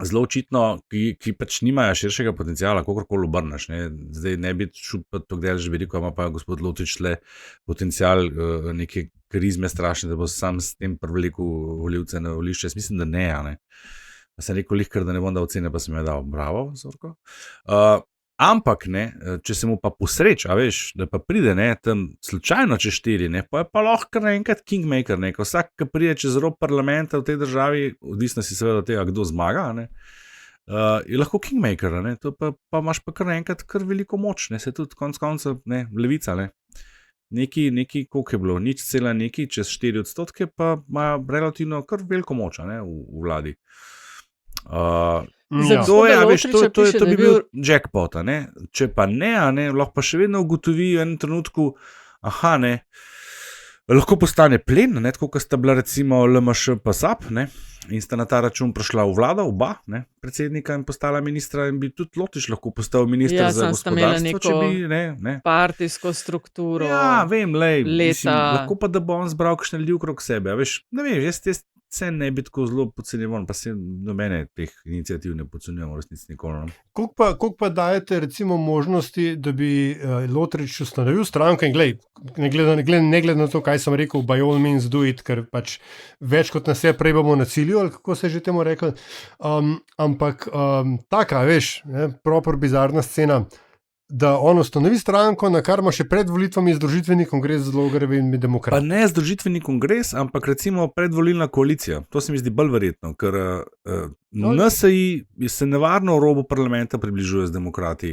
zelo očitno, ki pač nimajo širšega potencijala, kakorkoli obrneš. Zdaj ne bi šel pa to, gdje že bi rekel, ima pa gospod Lotrič le potencijal neke karizme strašne, da bo sam s tem privlekel volivce na volišče. Jaz mislim, da ne. Pa sem rekel lihkar, da ne bom dal ocene, pa sem jo dal. Bravo, Zorko. Ampak, če se mu pa posreč, da pa pride tam slučajno čez 4, pa je pa lahko naenkrat kingmaker. Vsak, ki pride čez rob parlamenta v tej državi, odvisno si seveda od tega, kdo zmaga, je lahko kingmaker. To pa imaš pa kar naenkrat kar veliko moč. Se tudi konc konca levica. Neki, koliko je bilo, nič cela neki, čez 4 odstotke, pa ima relativno kar veliko moč v vladi. To bi bil jackpot, če pa ne, lahko pa še vedno ugotovi v enem trenutku, lahko postane plen, tako kot sta bila recimo LMŠ pa SAB, in sta na ta račun prišla v vlado, oba, predsednika in postala ministra, in bi tudi Lotrič lahko postal minister za gospodarstvo, če bi, partijsko strukturo. Ja, vem, lahko pa da bo on zbral kakšne ljudi okrog sebe, ne vem, jaz se ne bi tako zelo podcenjeval, pa se nobene teh iniciativ ne podcenjujemo, resnici nikoli. Koliko pa dajete recimo možnosti, da bi Lotrič ustanovil stranko in ne glede na to, kaj sem rekel, by all means do it, ker pač več kot nas je, prej bomo na cilju, ali kako se že temu rekel, ampak taka, proper bizarna scena, da on ustanovi stranko, na kar ima še pred volitvami združitveni kongres z Logarjevimi Pa demokrati. ne združitveni kongres, ampak recimo predvolilna koalicija. To se mi zdi bolj verjetno, ker NSI se nevarno v robu parlamenta približuje z demokrati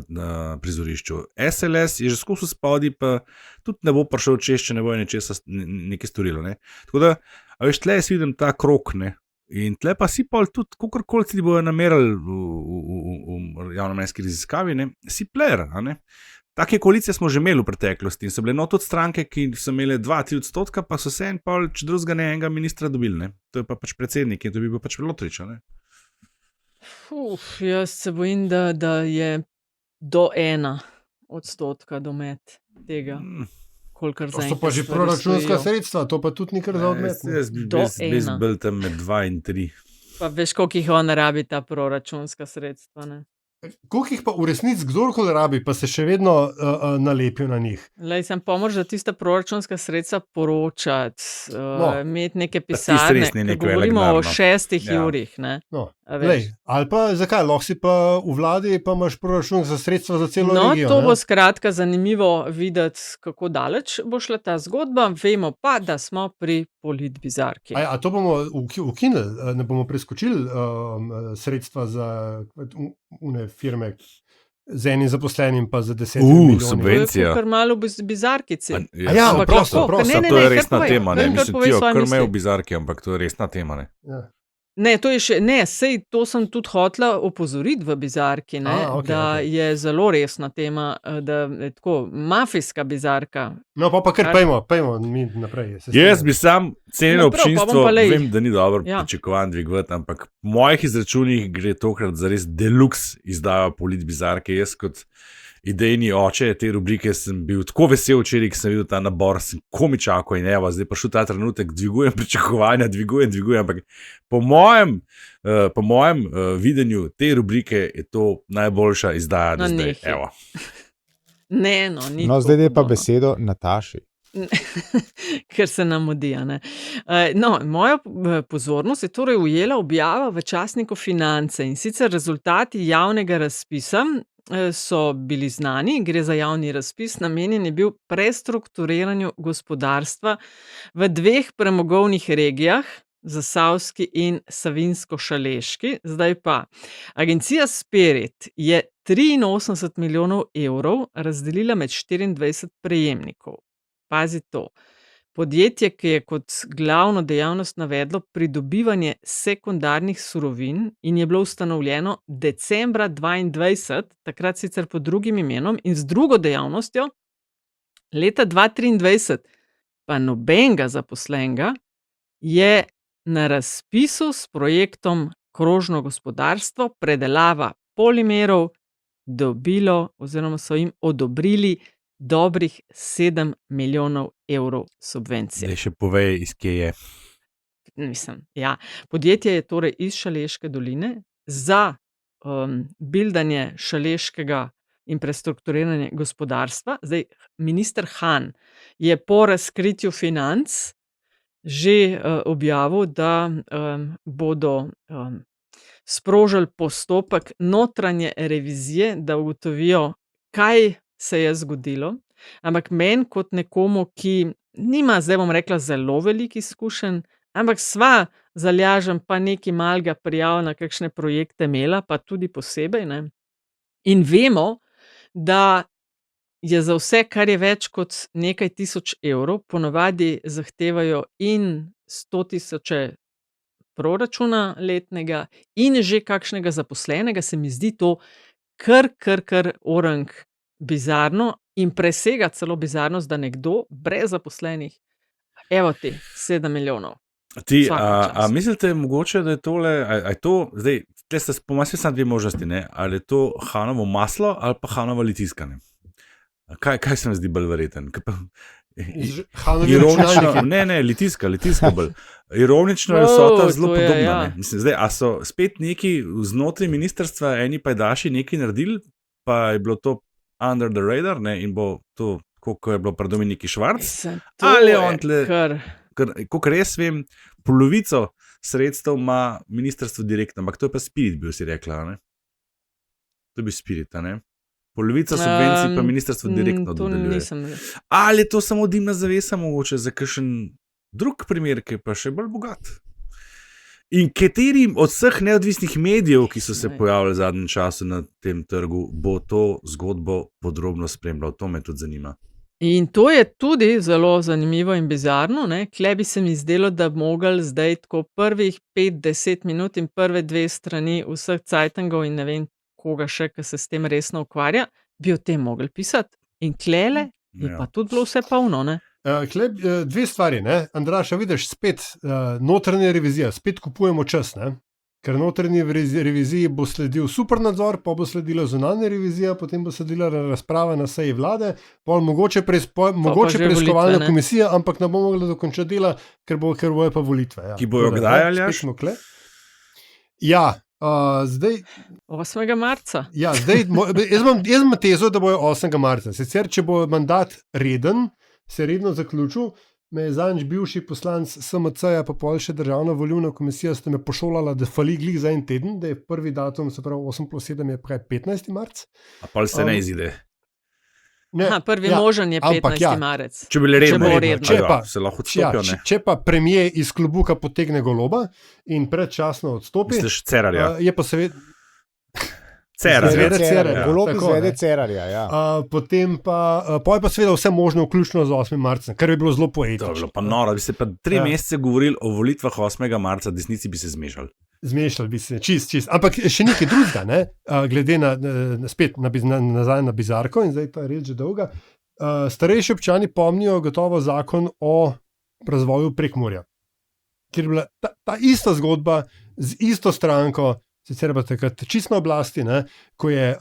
na prizorišču. SLS je že skozi spodi, pa tudi ne bo prišel čez, če ne bo nekaj storilo. Ne? Tako da, a veš, tle jaz vidim ta krok, ne? In tle pa si pol tudi, kakorkoli ti bojo namerali v javnomnenjski raziskavi, ne? Si player, a ne? Take koalicije smo že imeli v preteklosti in so bile tudi stranke, ki so imele 2-3%, pa so se en pol, če drugega ne enega ministra dobili, ne? To je pa pač predsednik in to bi bil pač Lotrič, ne? Jaz se bojim, da je do 1% domet tega. Kolikor To so pa že proračunska sredstva, to pa tudi ni kar za odmet. Jaz bi bil tam med 2 in 3. Pa veš, koliko jih on rabi ta proračunska sredstva, ne? Koliko jih pa v resnici kdorkoli rabi, pa se še vedno nalepijo na njih? Lej, sem pomoč, da tista proračunska sredstva poročati, imeti neke res pisarne, ni ker nek govorimo velik o denar, no. 6 Ja. urih, ne? No. A veš. Lej, ali pa zakaj, lahko si pa v vladi, pa imaš proračunska sredstva za celo No, regijo. to ne? bo skratka zanimivo videti, kako daleč bo šla ta zgodba. Vemo pa, da smo pri politbizarki. A to bomo ukinili, ne bomo preskočili sredstva za une firme z enim zaposlenim, pa za 10 milijonov. subvencija. To je kar malo bizarkici. Ja, Ampak prosto, lahko, prosto. ne, To je kar resna povej, tema, ne? kar Mislim, povej ti jo svoje kar misli. me v bizarki, ampak to je resna tema, ne? Ja. Ne, to je še, ne, sej to sem tudi hotela opozoriti v bizarki, ne, da je zelo resna tema, da je tako mafijska bizarka. No, pa kar pejmo mi naprej. Jaz bi sam cenil No, prav, pa bom občinstvo, pa lej. vem, da ni dobro Ja. pričakovan dvigovati, ampak po mojih izračunih gre tokrat za res deluxe izdajo politbizarke. Jaz kot idejni oče te rubrike sem bil tako vesel včeraj, ko sem videl ta nabor, sem komi čakal in evo, zdaj pa šel ta trenutek, dvigujem pričakovanja, dvigujem, ampak po mojem videnju te rubrike je to najboljša izdaja do No, zdaj. nehaj. Evo. Ne, no, ni No, tako zdaj je pa hudo, no. besedo Nataši. Ker se nam mudi, a ne. No, moja pozornost je torej ujela objava v časniku Finance, in sicer rezultati javnega razpisa so bili znani. Gre za javni razpis, namenjen je bil prestrukturiranju gospodarstva v 2 premogovnih regijah, Zasavski in Savinjsko-Šaleški. Zdaj pa, agencija Spirit je 83 milijonov evrov razdelila med 24 prejemnikov. Pazi to. Podjetje, ki je kot glavno dejavnost navedlo pridobivanje sekundarnih surovin in je bilo ustanovljeno decembra 2022, takrat sicer pod drugim imenom in z drugo dejavnostjo, leta 2023 pa nobenega zaposlenega, je na razpisu s projektom Krožno gospodarstvo, predelava polimerov dobilo oziroma so jim odobrili dobrih 7 milijonov evrov subvencije. Zdaj še povej, iz kje je. Mislim, ja. Podjetje je torej iz Šaleške doline za bildanje šaleškega in prestrukturiranje gospodarstva. Zdaj, minister Han je po razkritju Financ že objavil, da bodo sprožili postopek notranje revizije, da ugotovijo, kaj se je zgodilo. Ampak meni kot nekomu, ki nima, zdaj bom rekla, zelo veliko izkušenj, ampak sva zalažem pa nekaj malega prijav na kakšne projekte imela, pa tudi posebej, ne. In vemo, da je za vse, kar je več kot nekaj tisoč evrov, ponavadi zahtevajo in 100.000 proračuna letnega in že kakšnega zaposlenega. Se mi zdi to kar orang bizarno in presega celo bizarnost, da nekdo brez zaposlenih, evo ti 7 milijonov. A mislite mogoče, da je tole, a je to, zdaj, tle ste pomasili samo 2 možnosti, ne? Ali je to Hanovo maslo ali pa Hanova litiska, ne? Kaj se mi zdi bolj verjeten? Ironično, ne, litiska bolj. Ironično je vsota zelo podobna. Ja. Mislim, zdaj, a so spet neki znotraj ministrstva, eni pajdaši nekaj naredili, pa je bilo to under the radar, ne, in bo to, kako je bilo pri Dominiki Švarc, ali je on tle, kolikor res vem, polovico sredstev ima ministrstvo direktno, ampak to je pa Spirit bil, si rekla, ne? To je bil Spirit, ne? Polovica subvencij pa ministrstvo direktno To dodeljuje. nisem. Ali je to samo dimna zavesa mogoče za kakšen drug primer, ki je pa še bolj bogat? In katerim od vseh neodvisnih medijev, ki so se pojavili v zadnjem času na tem trgu, bo to zgodbo podrobno spremljal? To me tudi zanima. In to je tudi zelo zanimivo in bizarno, ne? Tle bi se mi zdelo, da bi mogli zdaj tako prvih 5-10 minut in prve 2 strani vseh cajtangov in ne vem koga še, ki se s tem resno ukvarja, bi o tem mogli pisati. In tlele je pa tudi bilo vse polno, ne? Dve stvari, ne? Andraša, vidiš, spet notranja revizija, spet kupujemo čas, ne? Ker notranji reviziji bo sledil super nadzor, pa bo sledila zunanja revizija, potem bo sledila razprava na seji vlade, pol mogoče preiskovalna komisija, ampak ne bomo mogli dokončati dela, ker bojo pa volitve. Ja. Ki bojo kdaj, Aljaž? Ja, zdaj... 8. marca. Ja, zdaj, jaz imam tezo, da bojo 8. marca. Sicer, če bo mandat reden, se redno zaključil, me je zadnjič bivši poslanc SMC-ja, pa pol še državna volilna komisija, ste me pošolala, da fali glih za en teden, da je prvi datum, se pravi 8+7 je 15. marc. A pol se ne izide. Prvi možen je 15. marec. Če bi redno. Se lahko odstopijo, ne? Če pa premier iz klobuka potegne goloba in predčasno odstopi, misliš Cerarja? Je pa seveda... Golob izvede Cerarja, ja. Potem pa seveda vse možno, vključno z 8. marcem, kar bi bilo zelo poetično. To bi bilo pa noro, bi se pa 3 mesece govorili o volitvah 8. marca, desnici bi se zmešali. Zmešali bi se, čist. Ampak še nekaj drugega, ne? Glede spet nazaj na Bizarko, in zdaj ta reč že dolga. Starejši občani pomnijo gotovo zakon o razvoju Prekmurja, kjer je bila ta ista zgodba z isto stranko, sicer pa takrat čisto na oblasti, ne, ko je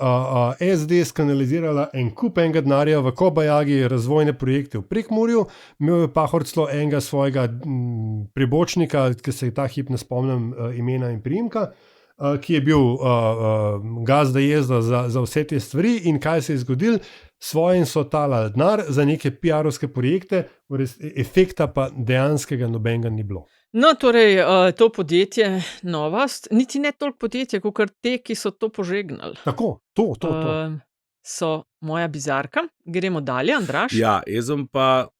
SD skanalizirala en kup enega denarja v Kobajagi razvojne projekte v Prekmurju, imel je Pahor celo enega svojega pribočnika, ki se ta hip ne spomnim imena in priimka, ki je bil gazda jezda za vse te stvari, in kaj se je zgodilo? Svojim so talali denar za neke PR-ovske projekte, efekta pa dejanskega nobenega ni bilo. No, torej, to podjetje Novost, niti ne toliko podjetje, kot te, ki so to požegnali. Tako, to. So moja bizarka. Gremo dalje, Andraž. Ja, jaz sem pa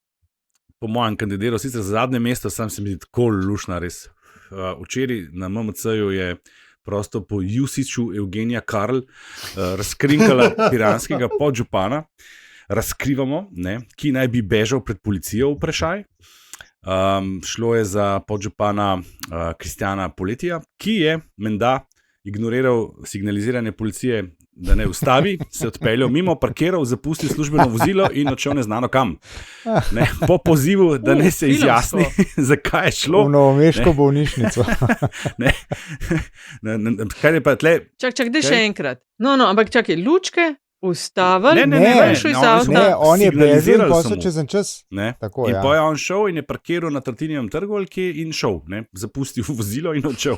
po mojem kandidiral sicer za zadnje mesto, sam se mi zdi tako lušna res. Včeraj na MMC-ju je prosto po Jusiću Evgenija Karl razkrinkala piranskega podžupana, razkrivamo, ne, ki naj bi bežal pred policijo vprašaj. Šlo je za podžupana Kristjana Poletija, ki je menda ignoriral signaliziranje policije, da ne ustavi, se odpeljal mimo, parkiral, zapustil službeno vozilo in odšel neznano kam. Ne, po pozivu, da ne se izjasni, zakaj je šlo. V novomeško bolnišnico. Kaj je pa tle? Čak, daj še enkrat. No, ampak čakaj, lučke ustavili, on je bežal in posel čez en čas. Tako, in ja. Poje on šel in je parkiral na Tartinijevem trgu in šel, ne? Zapustil vozilo in odšel.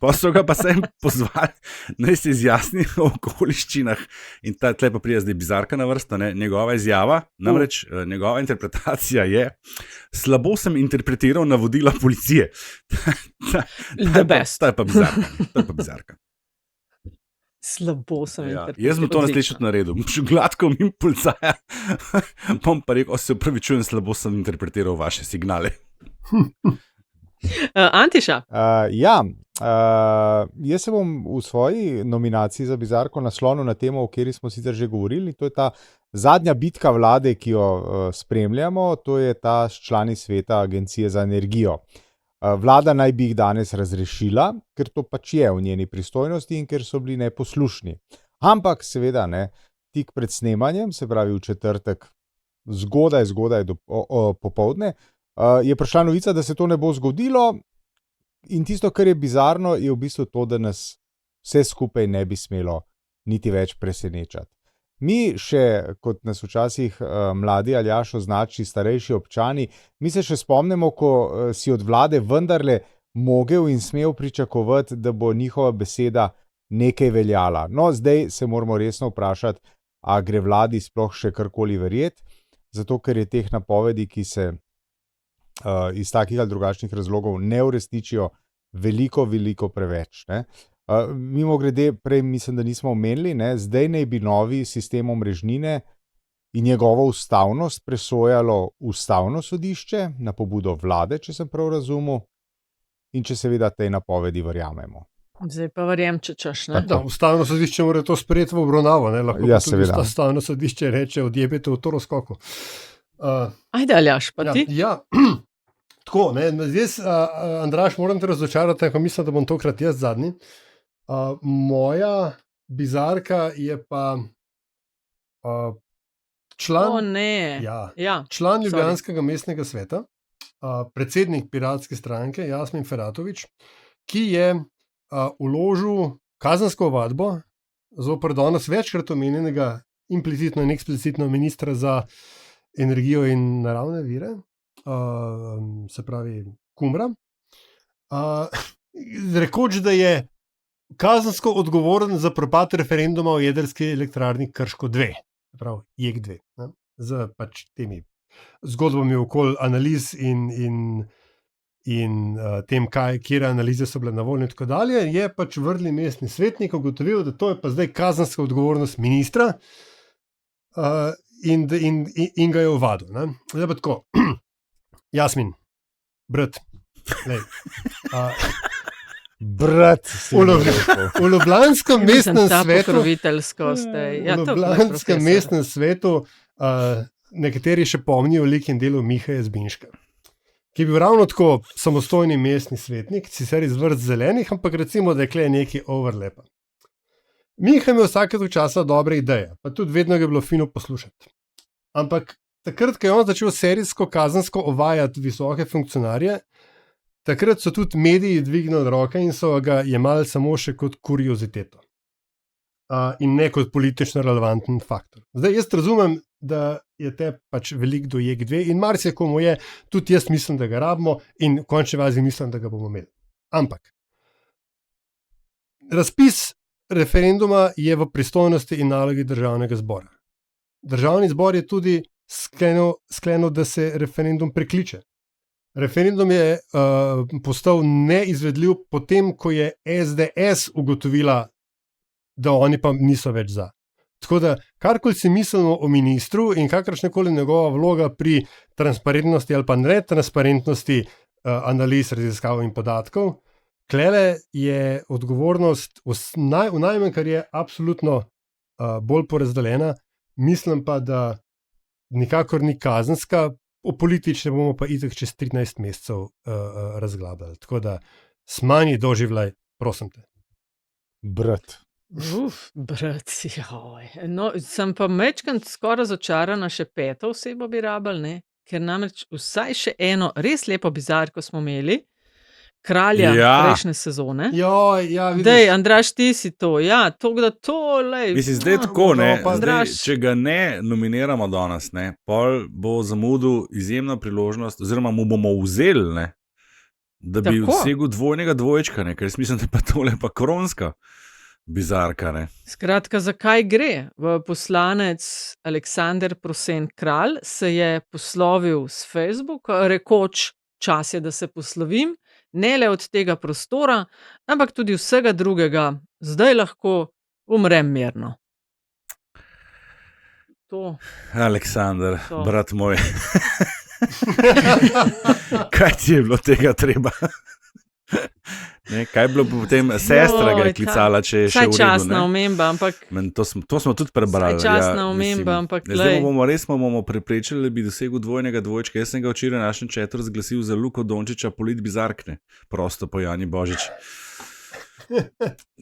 Pa so ga pa sem pozvali, naj se izjasni o okoliščinah. In tle pa prija zdaj bizarka na vrsto, ne? Njegova izjava, namreč njegova interpretacija je: slabo sem interpretiral navodila policije. The best. To je pa bizarka. Slabo sem interpretiral. Jaz bom to naslednjič naredil. Gladko mi policaja. Bom pa rekel, se upravičujem, slabo sem interpretiral vaše signale. Antiša? Jaz se bom v svoji nominaciji za bizarko naslonil na temo, o kateri smo sicer že govorili. To je ta zadnja bitka vlade, ki jo spremljamo. To je ta s člani sveta Agencije za energijo. Vlada naj bi jih danes razrešila, ker to pač je v njeni pristojnosti in ker so bili neposlušni. Ampak seveda ne, tik pred snemanjem, se pravi v četrtek, zgodaj popoldne, je prišla novica, da se to ne bo zgodilo, in tisto, kar je bizarno, je v bistvu to, da nas vse skupaj ne bi smelo niti več presenečati. Mi še, kot nas včasih mladi Aljaž označi, starejši občani, mi se še spomnimo, ko si od vlade vendarle mogel in smel pričakovati, da bo njihova beseda nekaj veljala. No, zdaj se moramo resno vprašati, a gre vladi sploh še karkoli verjeti, zato ker je teh napovedi, ki se iz takih ali drugačnih razlogov ne uresničijo, veliko preveč, ne? Mimo grede, prej mislim, da nismo omenili, ne, zdaj naj bi novi sistem omrežnine in njegovo ustavnost presojalo ustavno sodišče na pobudo vlade, če sem prav razumel, in če seveda tej napovedi verjamemo. Zdaj pa verjam, če češ, ne? Da, ustavno sodišče mora to sprejeti v obravnavo, ne? Lahko Ja, pa tudi seveda. ustavno sodišče reče, odjebite v to razkoku. Ajde, Aljaž, pa ti? Ja, tako, ne, zdaj, Andraž, moram te razočarati, ko mislim, da bom tokrat jaz zadnji. Moja bizarka je pa član, O ne. ja, član Ljubljanskega mestnega sveta, predsednik Piratske stranke, Jasmin Feratović, ki je vložil kazensko ovadbo zoper danes večkrat omenjenega implicitno in eksplicitno ministra za energijo in naravne vire, se pravi Kumra, rekoč, da je kazensko odgovoren za propad referenduma o jedrski elektrarni Krško 2, prav JEK2, ne, z pač temi zgodbami okoli analiz in tem, kje analize so bile na voljo in tako dalje, je pač vrli mestni svetnik ugotovil, da to je pa zdaj kazenska odgovornost ministra, in ga je ovadil. Ne. Zdaj pa tako, Jasmin, brat, lej, Brat, v Ljubljanskem mestnem svetu, v Ljubljanskem mestnem svetu nekateri še pomnijo lik in delo Mihaja Zbinška, ki je bil ravno tako samostojni mestni svetnik, sicer iz vrst zelenih, ampak recimo, da je kle nekaj overlapa. Miha je imel vsakega časa dobre ideje, pa tudi vedno ga je bilo fino poslušati. Ampak takrat, ko je on začel serijsko kazensko ovajati visoke funkcionarje, takrat so tudi mediji dvignili roke in so ga jemali samo še kot kurioziteto. In ne kot politično relevanten faktor. Zdaj, jaz razumem, da je te pač velik do JEK2 in marsikomu je, tudi jaz mislim, da ga rabimo in v končni fazi mislim, da ga bomo imeli. Ampak razpis referenduma je v pristojnosti in nalogi Državnega zbora. Državni zbor je tudi sklenil, da se referendum prekliče. Referendum je postal neizvedljiv potem, ko je SDS ugotovila, da oni pa niso več za. Tako da, karkoli si mislimo o ministru in kakršnekoli njegova vloga pri transparentnosti ali pa netransparentnosti analiz, raziskav in podatkov, klele je odgovornost v najmanj, kar je absolutno bolj porazdeljena, mislim pa, da nikakor ni kazenska, o politične bomo pa itak čez 13 mesecev razglabljali. Tako da, smanji doživljaj, prosim te. Brat. Brat, joj. No, sem pa mečkant skoraj razočarana, še peto osebo bi rabili, ne? Ker namreč vsaj še eno res lepo bizarko smo imeli, kralja prejšnje sezone. Ja, Dej, Andraž, ti si to, ja, lej. Mislim, zdaj tako, ne, zdaj, če ga ne nominiramo danes, ne, pol bo zamudil izjemno priložnost, oziroma mu bomo vzeli, ne, da bi vsegel dvojnega dvojčka, ne, ker jaz mislim, da pa tole pa kronska bizarka, ne. Skratka, zakaj gre? Poslanec Aleksander Prosen Kralj se je poslovil s Facebooka, rekoč, čas je, da se poslovim, ne le od tega prostora, ampak tudi vsega drugega. Zdaj lahko umrem mirno. To. Aleksander, brat moj. Kaj ti je bilo tega treba? Ne, kaj je bilo potem, sestra ga je klicala, če je še v redu. Saj časna omemba, ampak... To smo tudi prebrali. Saj časna omemba, ampak... Zdaj bomo preprečili, da bi dosegel dvojnega dvojčka. Jaz sem ga včeraj v našem četu razglasil za Luko Dončiča, polit bizarkne. Prosto po Jani Božič.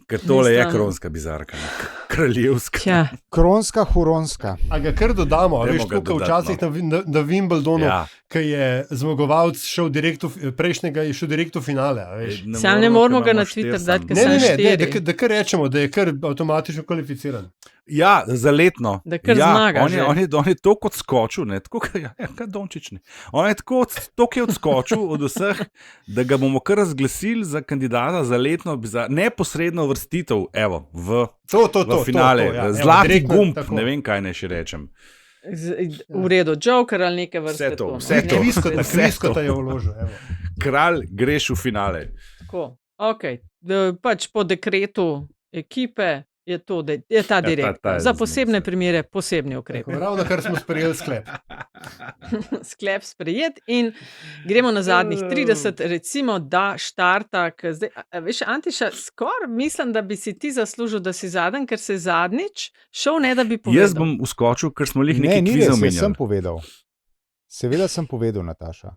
Ker tole je kronska bizarka, kraljevska. Ja. Kronska, huronska. A ga kar dodamo, veš, tukaj včasih na Wimbledonu, ki je zmagovalec šel direkt v finale. Sam ne moramo ga na Twitter dati, ker sem 4. Da kar rečemo, da je kar avtomatično kvalificiran. Ja, za letno. Da kar zmaga. On je toliko odskočil, ne, tako kaj Dončić ne. On je toliko odskočil od vseh, da ga bomo kar razglasili za kandidata za letno, neposredno vrstitev, evo, v finale. Zlati gumb, ne vem, kaj ne še rečem. V redu, Joker ali neke vrste. Vse to. Kviskota je vložil. Kralj, greš v finale. Tako. Okej, pač po dekretu ekipe je to, da je ta direktor. ta je Za z posebne njim, primere posebni ukrepi. Ravno kar smo sprejeli sklep. Sklep sprejet in gremo na zadnjih 30, recimo, da štarta, zdaj, veš, Antiša, skoraj mislim, da bi si ti zaslužil, da si zadnji, ker se zadnjič šel, ne da bi povedal. Jaz bom uskočil, ker smo jih Ne, nekaj ni kvizov res, jaz sem omenjali. povedal. Seveda sem povedal, Nataša.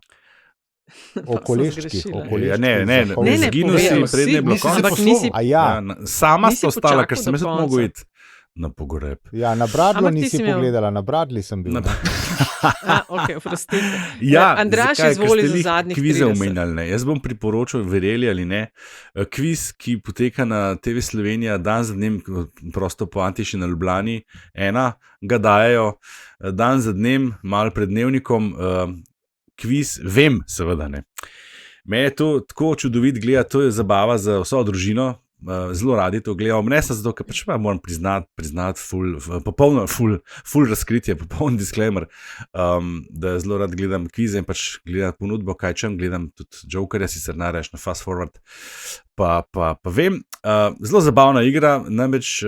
O Pa sem koleščkih, zgrešila. o koleščkih. Ja, ne, Ne, zginil si, povedal si, prednje je bilo nisi se konec. ampak nisi, A ja, Sama Nisi sta ostala, ker počakal sem do jaz tudi konca. mogel iti na pogreb. ja, na Bradlu Ampak ti nisi si imel- pogledala, na Bradli sem bil. Na- ne. Ok, oprostite. Ja, Andraž, zakaj? Ker izvoli ste za glih zadnjih kvize 30. omenjali, ne. Jaz bom priporočil, verjeli ali ne, kviz, ki poteka na TV Slovenija dan za dnem, prosto po Antiši na Ljubljani, ga dajejo dan za dnem, malo pred dnevnikom, kviz, vem, seveda ne. Me je to tako čudovit gledati, to je zabava za vso družino, zelo radi to gledamo, ne samo zato, ker pač pa moram priznati full razkritje, popoln disclaimer, da zelo rad gledam kvize in pač gledam ponudbo, kaj čem, gledam tudi Jokerja, sicer najraje na fast forward, pa vem, zelo zabavna igra, namreč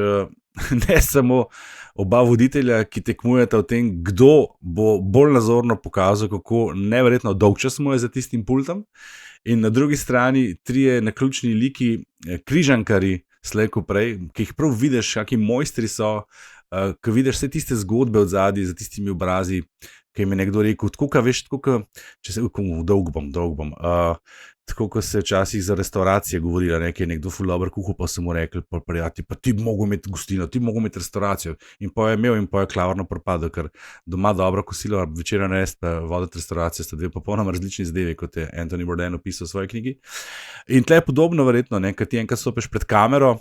ne samo oba voditelja, ki tekmujeta v tem, kdo bo bolj nazorno pokazal, kako neverjetno dolgčas mu je za tistim pultom, in na drugi strani trije naključni liki, križankari, slej ko prej, ki jih prav vidiš, kakšni mojstri so, ko vidiš vse tiste zgodbe od zadaj za tistimi obrazi, ki jim je nekdo rekel, tako ka veš, tako ka, če se dolg bom, tako kot se včasih za restauracije govorila, ki je nekdo ful dober kuhal, pa so mu rekli, pa prijatelji, pa ti bi mogel imeti gostilno, ti bi mogel imeti restauracijo, in pa je imel in pa je klavrno propadel, ker doma dobro kosilo, večera narediti, pa voditi restauracijo, sta dve popolnoma različni zadevi, kot je Anthony Bourdain opisal v svoji knjigi. In tle je podobno verjetno, ker ti enkrat stopeš pred kamero,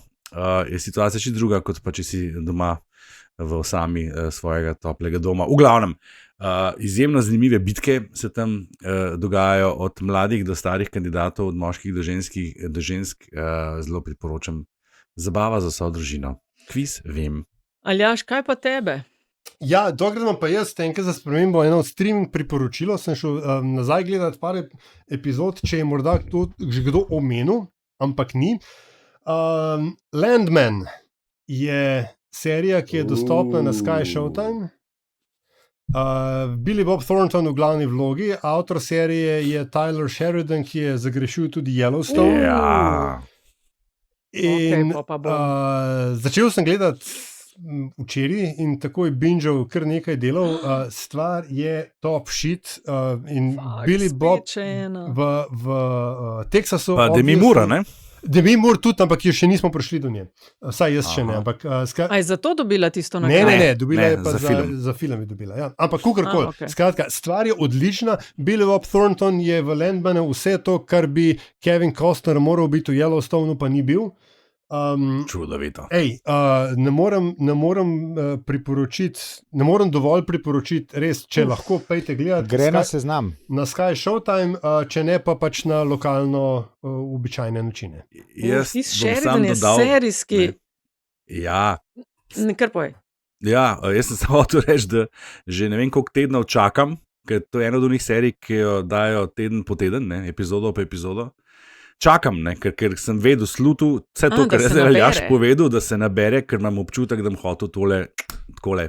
je situacija čisto druga, kot pa če si doma v osami svojega toplega doma. V glavnem, izjemno zanimive bitke se tam dogajajo, od mladih do starih kandidatov, od moških do žensk, zelo priporočam. Zabava za vso družino. Kviz, vem. Aljaž, kaj pa tebe? Ja, dokler imam pa jaz, enkrat za spremembo, eno od streaming priporočilo, sem šel nazaj gledati par epizod, če je morda že kdo omenil, ampak ni. Landman je serija, ki je dostopna na Sky Showtime. Billy Bob Thornton v glavni vlogi, avtor serije je Tyler Sheridan, ki je zagrešil tudi Yellowstone. Ja. In Okej, pa bom. začel sem gledati včeraj in takoj bingeal kar nekaj delov. Stvar je top shit. In Billy Bob Spet še ena. v Teksasu. Pa Demi Moore, ne? Demi Moore tudi, ampak jo še nismo prišli do nje. Saj jaz še ne. Ampak, A je zato dobila tisto Ne, nagrado? ne, dobila Ne, je pa za film. za film je dobila. Ja. Ampak kukorkoli. okej. Skratka, stvar je odlična. Billy Bob Thornton je v Landmanu vse to, kar bi Kevin Costner moral biti v Yellowstoneu, pa ni bil. Čudovito. Ne morem priporočiti, ne morem dovolj priporočiti, res, če lahko pejte gledati. Gre na seznam. Na Sky Showtime, če ne pa pač na lokalno običajne načine. Jaz Tisti bom Sheridan sam je dodal, serijski. ne. Ja, Kar povej. ja, jaz sem samo hotel reči, da že ne vem, koliko tednov čakam, ker to je ena od onih serij, ki jo dajo teden po teden, ne, epizodo po epizodo. Čakam, ne, ker sem vedel, slutu, vse to, Da kar je se zdaj Aljaž nabere. povedal, da se nabere, ker imam občutek, da bom hotel tole takole.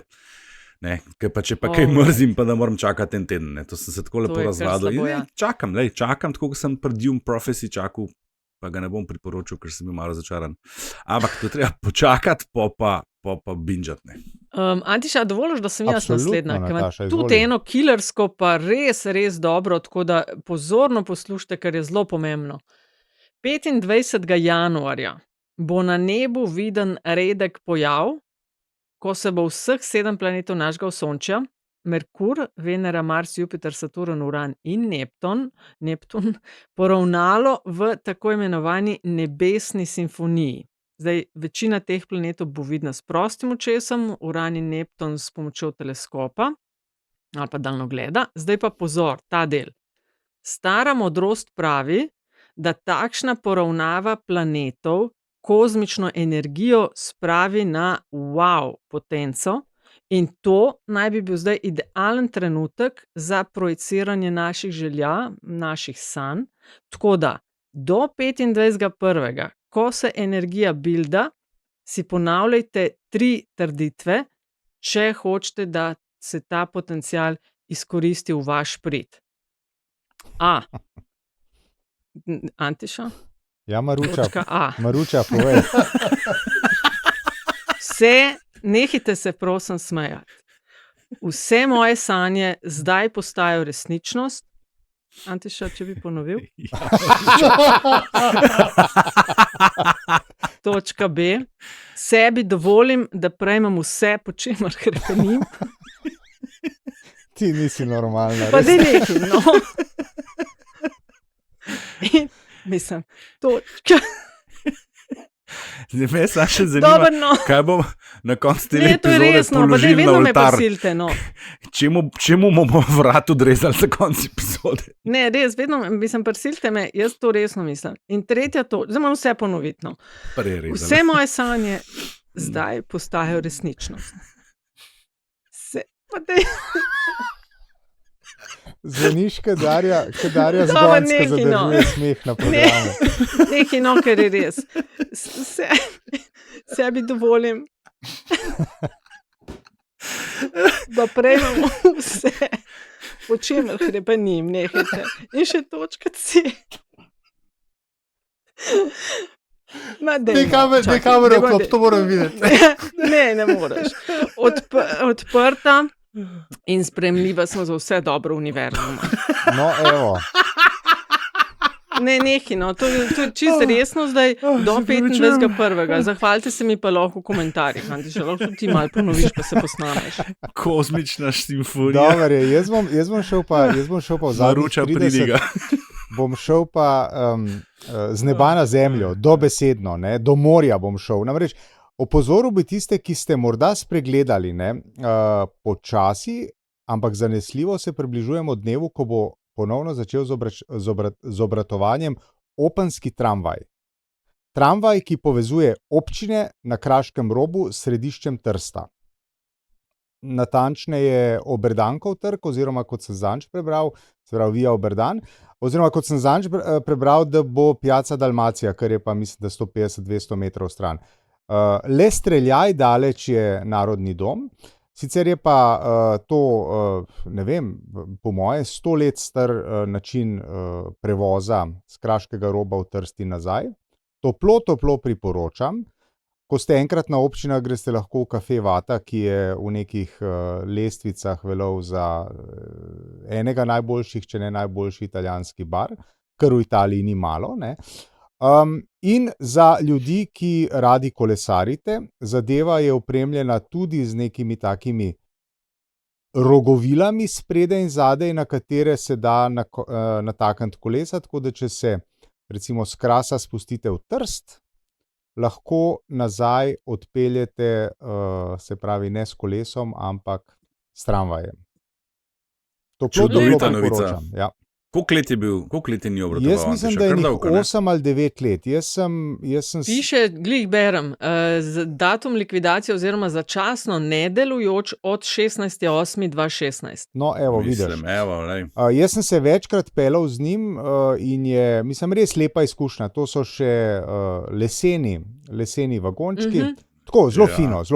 Ne, ker pa če pa kaj mrzim, pa da moram čakati en teden. Ne. To sem se tako lepo je kar razvadil. slabo, In, ja. čakam, tako kot sem pred Dune Prophecy čakal, pa ga ne bom priporočil, ker sem bil malo razočaran. Ampak to treba počakati, pa binžati. Ne. Antiša, dovoliš, da sem jaz Absolutno, naslednja, ker Nataša, imam tudi izvoli. eno killersko, pa res, res dobro, tako da pozorno poslušajte, ker je zelo pomembno. 25. januarja bo na nebu viden redek pojav, ko se bo vseh 7 planetov našega Osončja, Merkur, Venera, Mars, Jupiter, Saturn, Uran in Neptun poravnalo v tako imenovani nebesni simfoniji. Zdaj, večina teh planetov bo vidna s prostim očesom, Uran in Neptun s pomočjo teleskopa ali pa daljnogleda. Zdaj pa pozor, ta del. Stara modrost pravi, da takšna poravnava planetov kozmično energijo spravi na wow potenco, in to naj bi bil zdaj idealen trenutek za projiciranje naših želja, naših sanj, tako da Do 25.1., ko se energija bilda, si ponavljajte 3 trditve, če hočete, da se ta potencial izkoristi v vaš prid. A. Antiša? Ja, Maruča, Točka A. Maruča, povej. Nehajte se prosim smejati. Vse moje sanje zdaj postajajo resničnost. Antiša, če bi ponovil. Točka B. Sebi dovolim, da prejmem vse, po čemer hrepenim. Ti nisi normalna. Pa res. da nekaj, no. In, mislim, točka. Zdaj me samo še zanima, Dobro, no. kaj bom na koncu te Ne, to je epizode resno, pa da položili na vedno me oltar. prisilite, no. Čemu bomo vrat odrezali za konec epizode? Ne, res, vedno, mislim, prisilite me, jaz to resno mislim. In tretja točka, zdaj moram vse ponoviti, no. Vse moje sanje zdaj postajajo resničnost. Pa dej. Zvoniš, kot Darja Dobro, Zgonska nekaj, no. zadržuje smeh na programu. Nekaj, no, ker je res. Sebi dovolim, da prejmem vse, po čemer hrepenim, nehajte. In še točka C. Daj kamero vklop, to moram videti. Ne moreš. Odprta in sprejemljiva smo za vse dobro univerzuma. No, evo. Ne, nekaj, no, to je čisto resno zdaj, do 25.1. Zahvalite se mi pa lahko v komentarjih, Antiša, lahko ti malo ponoviš, pa se posnameš. Kozmična simfonija. Dobar je, jaz bom šel pa v zadnjih Maruča, 30, pridiga. bom šel pa z neba na zemljo, dobesedno, ne, do morja bom šel. Namreč, opozoril bi tiste, ki ste morda spregledali, ne, počasi, ampak zanesljivo se približujemo dnevu, ko bo ponovno začel z obratovanjem openski tramvaj. Tramvaj, ki povezuje občine na Kraškem robu s središčem Trsta. Natančneje Oberdankov trg, oziroma kot sem zanj prebral, se pravi Via Oberdan, oziroma kot sem zanj prebral, da bo Piazza Dalmacija, kar je pa mislim, da 150-200 metrov stran. Le streljaj daleč je Narodni dom. Sicer je pa to, ne vem, po moje 100 let star način prevoza z Kraškega roba v Trst in nazaj. Toplo priporočam. Ko ste enkrat na občinah, greste lahko v kafe Vata, ki je v nekih lestvicah velov za enega najboljših, če ne najboljši italijanski bar, kar v Italiji ni malo, ne. In za ljudi, ki radi kolesarite, zadeva je opremljena tudi z nekimi takimi rogovilami spredaj in zadaj, na katere se da natakniti kolesa, tako da če se recimo s Krasa spustite v Trst, lahko nazaj odpeljete, se pravi ne s kolesom, ampak s tramvajem. Čudovita novica. Ja. Koliko let je ni obratoval? Jaz mislim, da je njih 8 ali 9 let. Jaz sem Piše, glih berem, datum likvidacije oziroma začasno nedelujoč od 16.8.2016. No, evo, vidiš. Jaz sem se večkrat pelal z njim in je, mislim, res lepa izkušnja. To so še leseni vagončki. Tako, zelo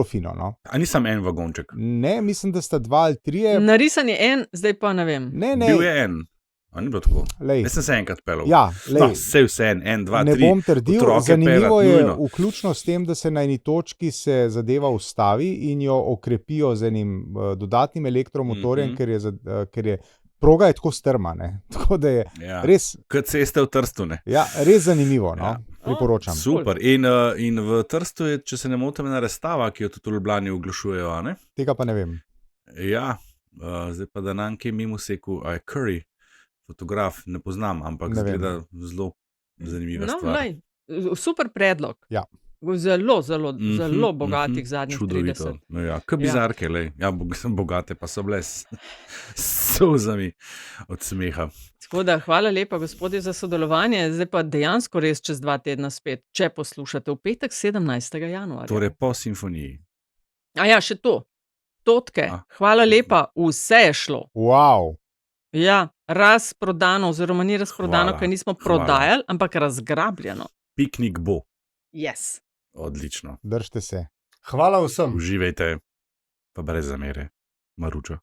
fino. No. A nisem en vagonček? Ne, mislim, da sta 2 ali 3. Narisan je en, zdaj pa ne vem. Ne. Bil je en. A ni bilo tako? Jaz sem se enkrat pelal. Ja, no, vse en, dva, ne tri. Ne bom trdil, zanimivo je vključno s tem, da se na eni točki se zadeva ustavi in jo okrepijo z enim dodatnim elektromotorjem, ker je proga je tako strma, ne. Tako da je res... Kot ceste v Trstu, ne. Ja, res zanimivo, no. Priporočam. Super. In v Trstu je, če se ne motim, ena razstava, ki jo tudi v Ljubljani oglašujejo, a ne? Tega pa ne vem. Ja, zdaj pa da nam kje mimo seku, a je Curry. Fotograf, ne poznam, ampak zgleda zelo zanimiva stvar. Super predlog. Ja. Zelo bogatih zadnjih 30. Ja, kot bizarke, ja, bogate pa so bile s solzami od smeha. Tako da, hvala lepa, gospodje, za sodelovanje. Zdaj pa dejansko res čez 2 tedna spet, če poslušate v petek 17. januarja. Torej po simfoniji. A ja, še to. Totke, hvala lepa, vse je šlo. Wow. Ja, razprodano, oziroma ni razprodano, Hvala, ker nismo hvala. prodajali, ampak razgrabljeno. Piknik bo. Yes. Odlično. Držite se. Hvala vsem. Uživajte, pa brez zamere. Maručo.